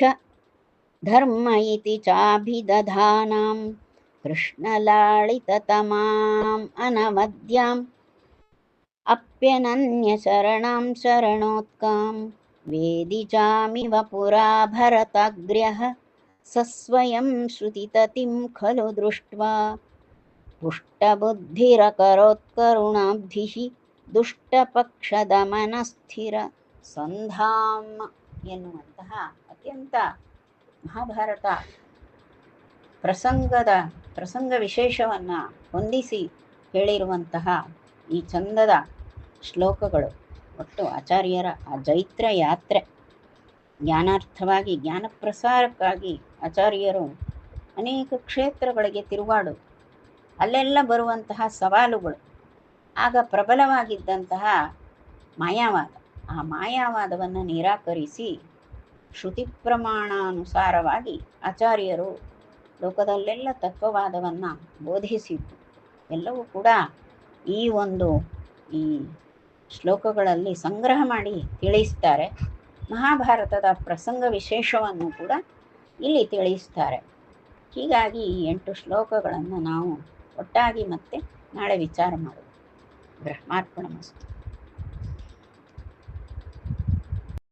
धर्म इति चाभिदधानां कृष्णलालिततमाम् अनवद्याम् अप्यनन्यशरणां शरणोत्कां वेदिजामिव पुरा भरताग्र्यः सस्वयं श्रुतिततिं खलु दृष्ट्वा पुष्टबुद्धिरकरोत्करुणाब्धिः ದುಷ್ಟಪಕ್ಷದಮನಸ್ಥಿರ ಸಂಧಾಮ ಎನ್ನುವಂತಹ ಅತ್ಯಂತ ಮಹಾಭಾರತ ಪ್ರಸಂಗ ವಿಶೇಷವನ್ನು ಹೊಂದಿಸಿ ಹೇಳಿರುವಂತಹ ಈ ಚಂದದ ಶ್ಲೋಕಗಳು ಒಟ್ಟು ಆಚಾರ್ಯರ ಆ ಜೈತ್ರ ಯಾತ್ರೆ ಜ್ಞಾನಾರ್ಥವಾಗಿ ಜ್ಞಾನ ಪ್ರಸಾರಕ್ಕಾಗಿ ಆಚಾರ್ಯರು ಅನೇಕ ಕ್ಷೇತ್ರಗಳಿಗೆ ತಿರುಗಾಡು ಅಲ್ಲೆಲ್ಲ ಬರುವಂತಹ ಸವಾಲುಗಳು ಆಗ ಪ್ರಬಲವಾಗಿದ್ದಂತಹ ಮಾಯಾವಾದ ಆ ಮಾಯಾವಾದವನ್ನು ನಿರಾಕರಿಸಿ ಶ್ರುತಿ ಪ್ರಮಾಣಾನುಸಾರವಾಗಿ ಆಚಾರ್ಯರು ಲೋಕದಲ್ಲೆಲ್ಲ ತತ್ವವಾದವನ್ನು ಬೋಧಿಸಿದ್ದು ಎಲ್ಲವೂ ಕೂಡ ಈ ಶ್ಲೋಕಗಳಲ್ಲಿ ಸಂಗ್ರಹ ಮಾಡಿ ತಿಳಿಸ್ತಾರೆ. ಮಹಾಭಾರತದ ಪ್ರಸಂಗ ವಿಶೇಷವನ್ನು ಕೂಡ ಇಲ್ಲಿ ತಿಳಿಸ್ತಾರೆ. ಹೀಗಾಗಿ ಈ 8 ಶ್ಲೋಕಗಳನ್ನು ನಾವು ಒಟ್ಟಾಗಿ ಮತ್ತೆ ನಾಳೆ ವಿಚಾರ ಮಾಡೋಣ. ಬ್ರಹ್ಮಾರ್ಪಣಮಸ್ತು.